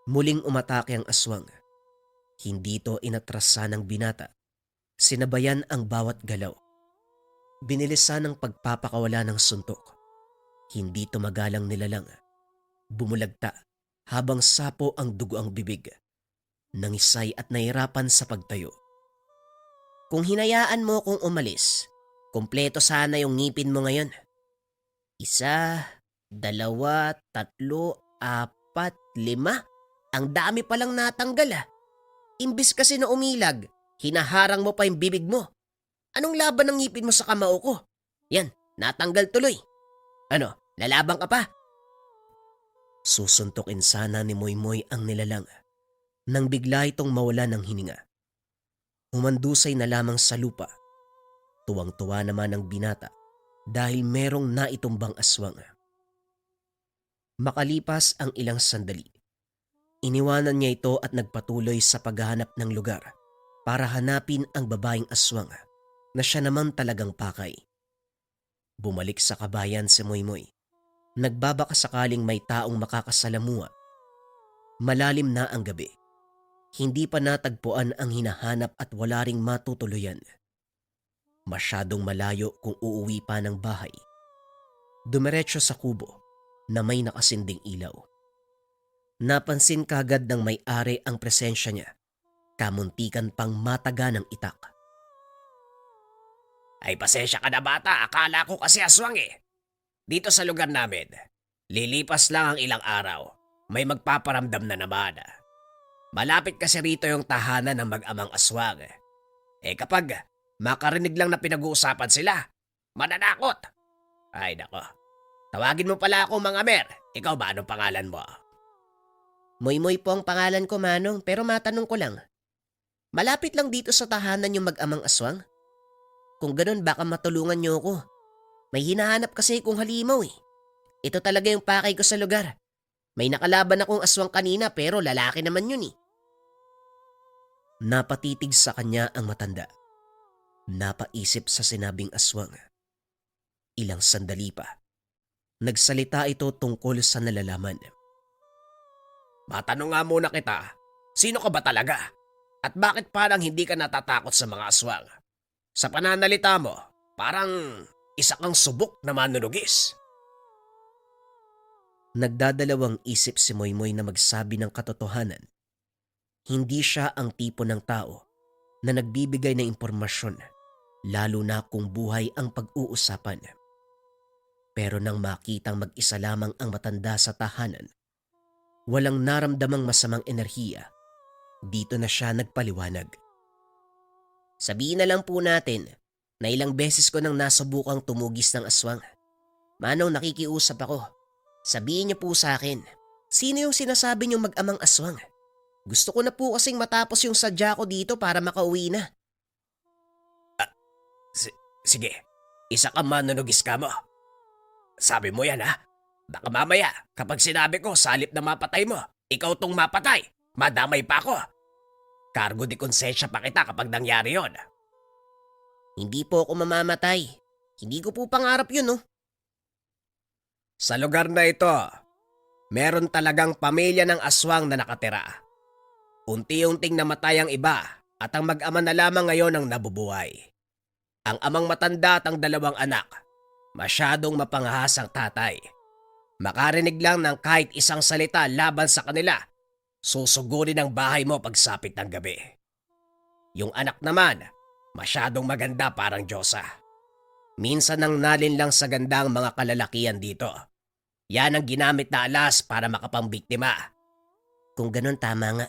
Muling umatake ang aswang. Hindi ito inatrasa ng binata. Sinabayan ang bawat galaw. Binilisan ang pagpapakawala ng suntok. Hindi tumagalang nilalang. Bumulagta habang sapo ang dugo ang bibig. Nangisay at nahirapan sa pagtayo. Kung hinayaan mo kong umalis, Kompleto sana yung ngipin mo ngayon. 1, 2, 3, 4, 5. Ang dami palang natanggal ah. Imbis kasi na umilag, hinaharang mo pa yung bibig mo. Anong laban ng ngipin mo sa kamao ko? Yan, natanggal tuloy. Ano, lalaban ka pa? Susuntukin sana ni Moymoy ang nilalang nang bigla itong mawala ng hininga. Humandusay na lamang sa lupa. Tuwang-tuwa naman ang binata dahil merong naitumbang aswang. Makalipas ang ilang sandali, iniwanan niya ito at nagpatuloy sa paghahanap ng lugar para hanapin ang babaeng aswang na siya naman talagang pakay. Bumalik sa kabayan si Moymoy. Nagbabaka sakaling may taong makakasalamuha. Malalim na ang gabi. Hindi pa natagpuan ang hinahanap at wala ring matutuluyan. Masyadong malayo kung uuwi pa ng bahay. Dumiretso sa kubo na may nakasinding ilaw. Napansin kagad ng may-ari ang presensya niya. Kamuntikan pang mataga ng itak. Ay pasensya ka na bata, akala ko kasi aswang eh. Dito sa lugar namin, lilipas lang ang ilang araw, may magpaparamdam na naman. Malapit kasi rito yung tahanan ng mag-amang aswang. Kapag makarinig lang na pinag-uusapan sila, mananakot. Ay nako, tawagin mo pala ako Mang Amer. Ikaw ba, anong pangalan mo? Moymoy po ang pangalan ko, Manong, pero matanong ko lang. Malapit lang dito sa tahanan yung mag-amang aswang? Kung ganun, baka matulungan niyo ako. May hinahanap kasi kong halimaw eh. Ito talaga yung pakay ko sa lugar. May nakalaban akong aswang kanina pero lalaki naman yun eh. Napatitig sa kanya ang matanda. Napaisip sa sinabing aswang. Ilang sandali pa. Nagsalita ito tungkol sa nalalaman. Matanong nga muna kita, sino ka ba talaga? At bakit parang hindi ka natatakot sa mga aswang? Sa pananalita mo, parang isa kang subok na manunugis. Nagdadalawang isip si Moymoy na magsabi ng katotohanan. Hindi siya ang tipo ng tao na nagbibigay ng impormasyon, lalo na kung buhay ang pag-uusapan. Pero nang makitang mag-isa lamang ang matanda sa tahanan, walang naramdamang masamang enerhiya. Dito na siya nagpaliwanag. Sabihin na lang po natin na ilang beses ko nang nasubukang tumugis ng aswang. Manong, nakikiusap ako. Sabihin niyo po sa akin, sino yung sinasabi niyong mag-amang aswang? Gusto ko na po kasing matapos yung sadya ko dito para makauwi na. Sige, isa kang manunugis ka mo. Sabi mo yan ha? Baka mamaya, kapag sinabi ko salip na mapatay mo, ikaw tong mapatay, madamay pa ako. Cargo de konsensya pa kita kapag nangyari yon. Hindi po ako mamamatay. Hindi ko po pangarap yun, oh. Sa lugar na ito, meron talagang pamilya ng aswang na nakatira. Unti-unting namatay ang iba at ang mag-ama na lamang ngayon ang nabubuhay. Ang amang matanda at ang 2 anak, masyadong mapanghahasang tatay. Makarinig lang ng kahit isang salita laban sa kanila, susugurin ang bahay mo pagsapit ng gabi. Yung anak naman, masyadong maganda parang Diyosa. Minsan nang nalin lang sa gandang mga kalalakian dito. Yan ang ginamit na alas para makapambiktima. Kung ganun, tama nga.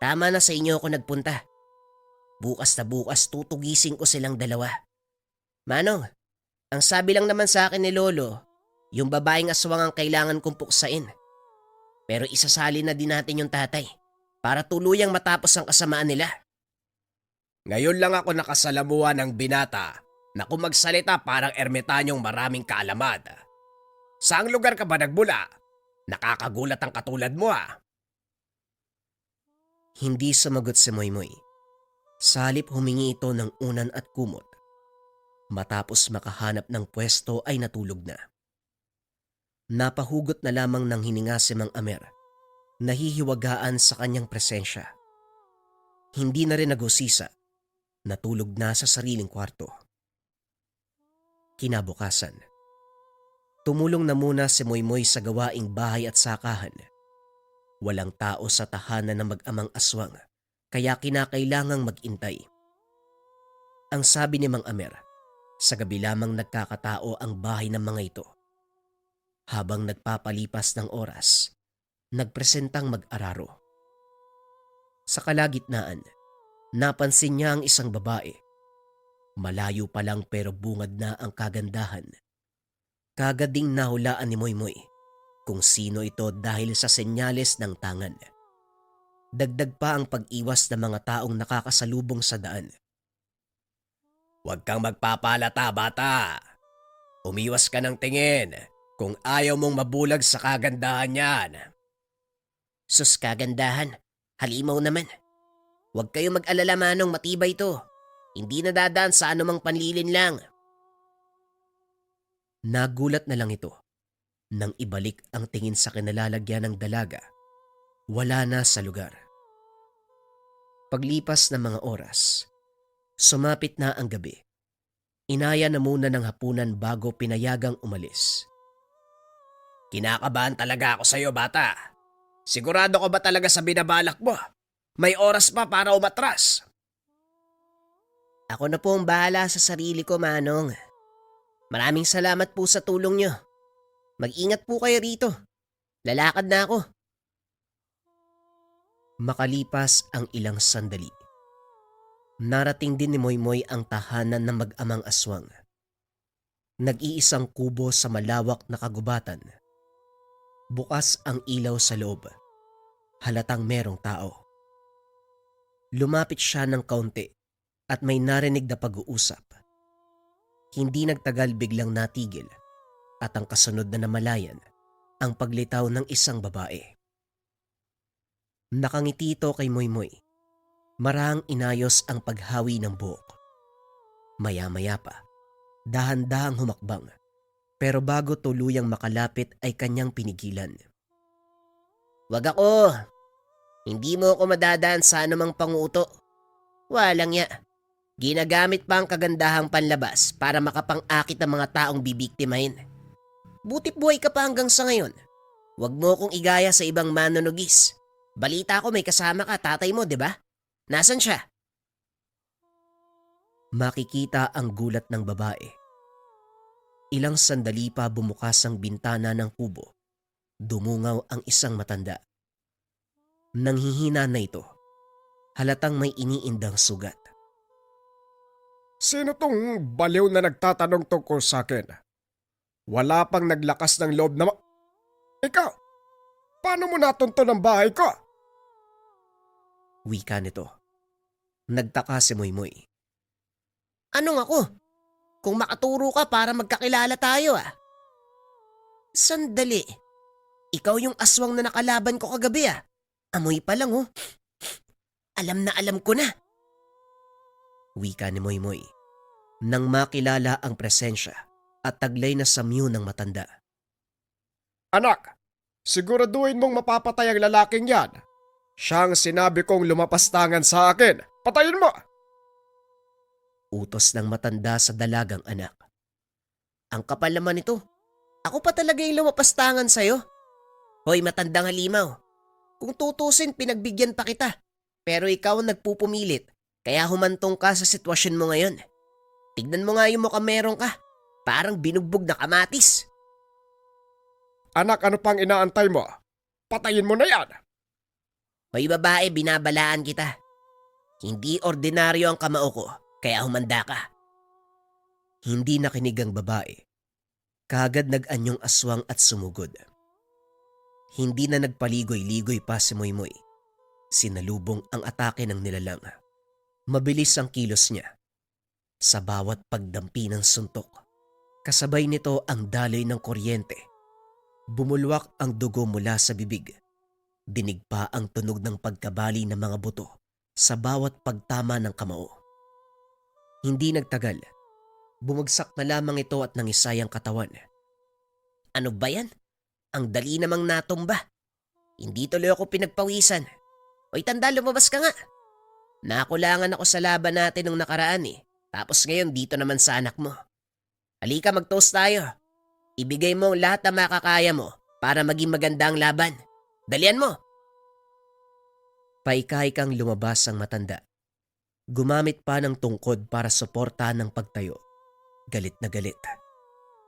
Tama na sa inyo ako nagpunta. Bukas na bukas tutugisin ko silang 2. Manong, ang sabi lang naman sa akin ni Lolo, yung babaeng aswang ang kailangan kong puksain. Pero isasali na din natin yung tatay para tuluyang matapos ang kasamaan nila. Ngayon lang ako nakasalamuha ng binata na kung magsalita parang ermitanyong maraming kaalaman. Saang lugar ka ba nagmula? Nakakagulat ang katulad mo ah. Hindi sumagot si Moymoy. Salip humingi ito ng unan at kumot. Matapos makahanap ng pwesto ay natulog na. Napahugot na lamang ng hininga si Mang Amer, nahihiwagaan sa kanyang presensya. Hindi na rin nagusisa, natulog na sa sariling kwarto. Kinabukasan, tumulong na muna si Moymoy sa gawaing bahay at sakahan. Walang tao sa tahanan ng mag-amang aswang, kaya kinakailangang mag-intay. Ang sabi ni Mang Amer, Sa gabi lamang nagkakatao ang bahay ng mga ito. Habang nagpapalipas ng oras, nagpresentang mag-araro. Sa kalagitnaan, napansin niya ang isang babae. Malayo pa lang pero bungad na ang kagandahan. Kagad ding nahulaan ni Moymoy kung sino ito dahil sa senyales ng tangan. Dagdag pa ang pag-iwas ng mga taong nakakasalubong sa daan. Huwag kang magpapalata, bata. Umiwas ka ng tingin kung ayaw mong mabulag sa kagandahan niyan. Sus, kagandahan. Halimaw naman. Huwag kayong mag-alala, manong, matibay to. Hindi nadadaan sa anumang panlilin lang. Nagulat na lang ito nang ibalik ang tingin sa kinalalagyan ng dalaga. Wala na sa lugar. Paglipas ng mga oras, sumapit na ang gabi. Inaya na muna ng hapunan bago pinayagang umalis. Kinakabahan talaga ako sa'yo, bata. Sigurado ka ba talaga sa binabalak mo? May oras pa para umatras. Ako na po ang bahala sa sarili ko, manong. Maraming salamat po sa tulong nyo. Mag-ingat po kayo rito. Lalakad na ako. Makalipas ang ilang sandali, narating din ni Moymoy ang tahanan ng mag-amang aswang. Nag-iisang kubo sa malawak na kagubatan. Bukas ang ilaw sa loob. Halatang merong tao. Lumapit siya ng kaunti at may narinig na pag-uusap. Hindi nagtagal biglang natigil at ang kasunod na namalayan ang paglitaw ng isang babae. Nakangiti ito kay Moymoy. Marahang inayos ang paghawi ng buhok. Maya-maya pa, dahan-dahang humakbang. Pero bago tuluyang makalapit ay kanyang pinigilan. Wag ako. Hindi mo ako madadaan sa anumang panguto. Walang ya. Ginagamit pa ang kagandahang panlabas para makapang-akit ang mga taong bibiktimahin. Buti buhay ka pa hanggang sa ngayon. Wag mo akong igaya sa ibang manunugis. Balita ko may kasama ka, tatay mo, di ba? Nasaan siya? Makikita ang gulat ng babae. Ilang sandali pa bumukas ang bintana ng kubo. Dumungaw ang isang matanda. Nanghihina na ito. Halatang may iniindang sugat. Sino tong baliw na nagtatanong tungkol sa akin? Wala pang naglakas ng loob na Ikaw, paano mo natunto ng bahay ko? Wika nito. Nagtaka si Moymoy. Anong ako? Kung makaturo ka para magkakilala tayo ah. Sandali. Ikaw yung aswang na nakalaban ko kagabi ah. Amoy pa lang oh. Alam na alam ko na. Wika ni Moymoy. Nang makilala ang presensya at taglay na samyo ng matanda. Anak, siguraduhin mong mapapatay ang lalaking yan. Siyang sinabi kong lumapastangan sa akin. Patayin mo! Utos ng matanda sa dalagang anak. Ang kapal naman ito. Ako pa talaga yung lumapastangan sa'yo. Hoy, matandang halimaw. Kung tutusin, pinagbigyan pa kita. Pero ikaw ang nagpupumilit. Kaya humantong ka sa sitwasyon mo ngayon. Tignan mo nga yung mukhang meron ka. Parang binugbog na kamatis. Anak, ano pang inaantay mo? Patayin mo na yan! Hoy babae, binabalaan kita. Hindi ordinaryo ang kamao ko, kaya humanda ka. Hindi nakinig ang babae. Kagad nag-anyong aswang at sumugod. Hindi na nagpaligoy-ligoy pa si Moymoy. Sinalubong ang atake ng nilalang. Mabilis ang kilos niya. Sa bawat pagdampi ng suntok, kasabay nito ang daloy ng kuryente. Bumulwak ang dugo mula sa bibig. Dinig pa ang tunog ng pagkabali ng mga buto sa bawat pagtama ng kamao. Hindi nagtagal. Bumagsak na lamang ito at nangisay ang katawan. Ano ba yan? Ang dali namang natumba. Hindi tuloy ako pinagpawisan. Hoy tanda, lumabas ka nga. Nakulangan ako sa laban natin nung nakaraan eh. Tapos ngayon dito naman sa anak mo. Halika, mag-toast tayo. Ibigay mo lahat ng makakaya mo para maging maganda ang laban. Dalian mo! Paikay-kang lumabas ang matanda. Gumamit pa ng tungkod para suportahan ng pagtayo. galit na galit,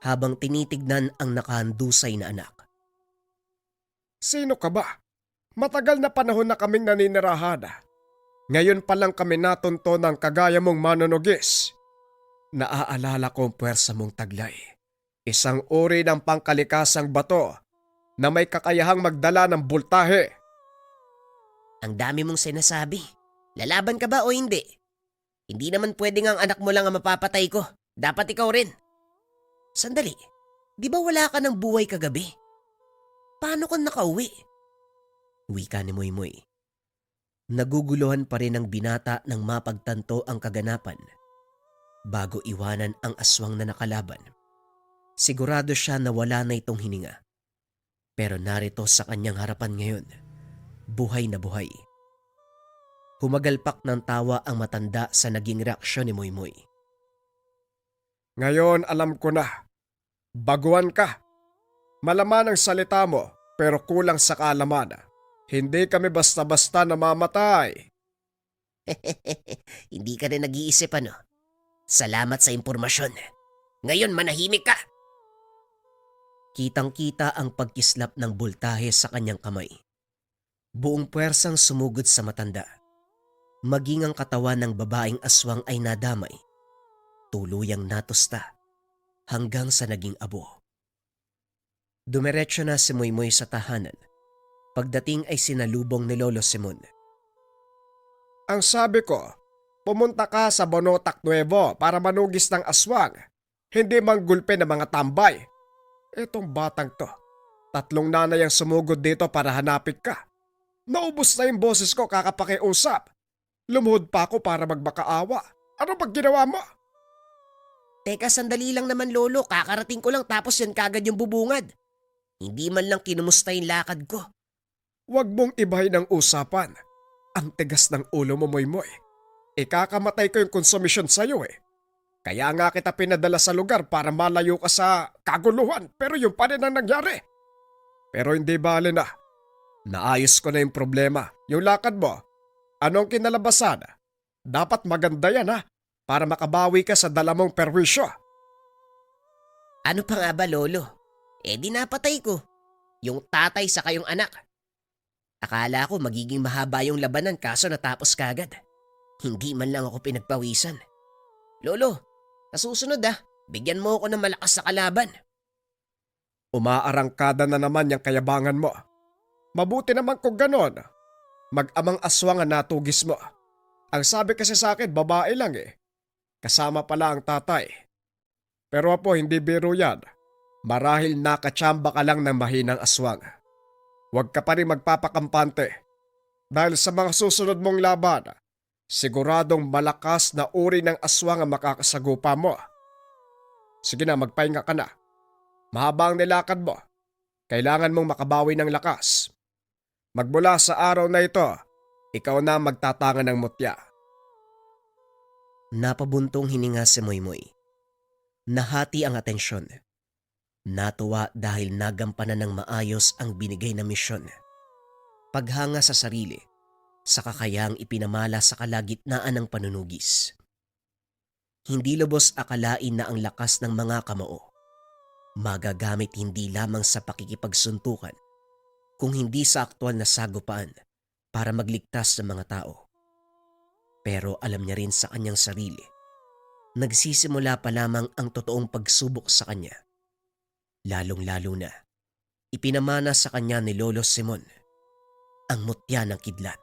habang tinitignan ang nakahandusay na anak. Sino ka ba? Matagal na panahon na kaming naninirahan. Ngayon pa lang kami natunto ng kagaya mong manunugis. Naaalala ko ang puwersa mong taglay. Isang uri ng pangkalikasang bato na may kakayahang magdala ng bultahe. Ang dami mong sinasabi. Lalaban ka ba o hindi? Hindi naman pwedeng ang anak mo lang ang mapapatay ko. Dapat ikaw rin. Sandali, di ba wala ka ng buhay kagabi? Paano ka nakauwi? Wika ni Moymoy. Naguguluhan pa rin ang binata nang mapagtanto ang kaganapan. Bago iwanan ang aswang na nakalaban, sigurado siya na wala na itong hininga. Pero narito sa kanyang harapan ngayon, buhay na buhay. Humagalpak ng tawa ang matanda sa naging reaksyon ni Moymoy. Ngayon alam ko na. Baguhan ka. Malaman ang salita mo pero kulang sa kaalaman. Hindi kami basta-basta namamatay. Hindi ka rin nag-iisip ano? Salamat sa impormasyon. Ngayon manahimik ka. Kitang-kita ang pagkislap ng bultahe sa kanyang kamay. Buong puwersang sumugod sa matanda. Maging ang katawan ng babaeng aswang ay nadamay. Tuluyang natusta hanggang sa naging abo. Dumiretso na si Moymoy sa tahanan. Pagdating ay sinalubong ni Lolo Simon. Ang sabi ko, pumunta ka sa Bonotac Nuevo para manugis ng aswang. Hindi manggulpe ng mga tambay. Itong batang to, 3 nanay ang sumugod dito para hanapin ka. Naubos na yung boses ko kakapakiusap. Lumuhod pa ako para magmakaawa. Ano pag ginawa mo? Teka, sandali lang naman lolo. Kakarating ko lang tapos yan kagad yung bubungad. Hindi man lang kinumusta yung lakad ko. Huwag mong ibahin ang usapan. Ang tigas ng ulo mo, Moymoy. Ikakamatay ko yung konsumisyon sa'yo eh. Kaya nga kita pinadala sa lugar para malayo ka sa kaguluhan pero yung pa rin ang nangyari. Pero hindi bale na. Naayos ko na yung problema. Yung lakad mo, anong kinalabasan? Dapat maganda yan ha para makabawi ka sa dala mong perwisyo. Ano pa nga ba lolo? Eh di napatay ko. Yung tatay sa kayong anak. Akala ko magiging mahaba yung labanan kaso natapos kagad. Hindi man lang ako pinagpawisan. Lolo, sa susunod bigyan mo ako ng malakas sa kalaban. Umaarangkada na naman yung kayabangan mo. Mabuti naman kung ganon. Mag-amang aswang ang natugis mo. Ang sabi kasi sa akin, babae lang eh. Kasama pala ang tatay. Pero apo, hindi biro yan. Marahil nakatsamba ka lang ng mahinang aswang. Huwag ka pa rin magpapakampante. Dahil sa mga susunod mong laban, siguradong malakas na uri ng aswang ang makakasagupa mo. Sige na, magpahinga ka na. Mahaba ang nilakad mo. Kailangan mong makabawi ng lakas. Magmula sa araw na ito, ikaw na magtatangan ng mutya. Napabuntong hininga si Moymoy. Nahati ang atensyon. Natuwa dahil nagampanan ng maayos ang binigay na misyon. Paghanga sa sarili, sa kakayang ipinamala sa kalagitnaan ng panunugis. Hindi lubos akalain na ang lakas ng mga kamao magagamit hindi lamang sa pakikipagsuntukan, kung hindi sa aktwal na sagupaan para magligtas ng mga tao. Pero alam niya rin sa kanyang sarili, nagsisimula pa lamang ang totoong pagsubok sa kanya. Lalong-lalo na, ipinamana sa kanya ni Lolo Simon ang mutya ng kidlat.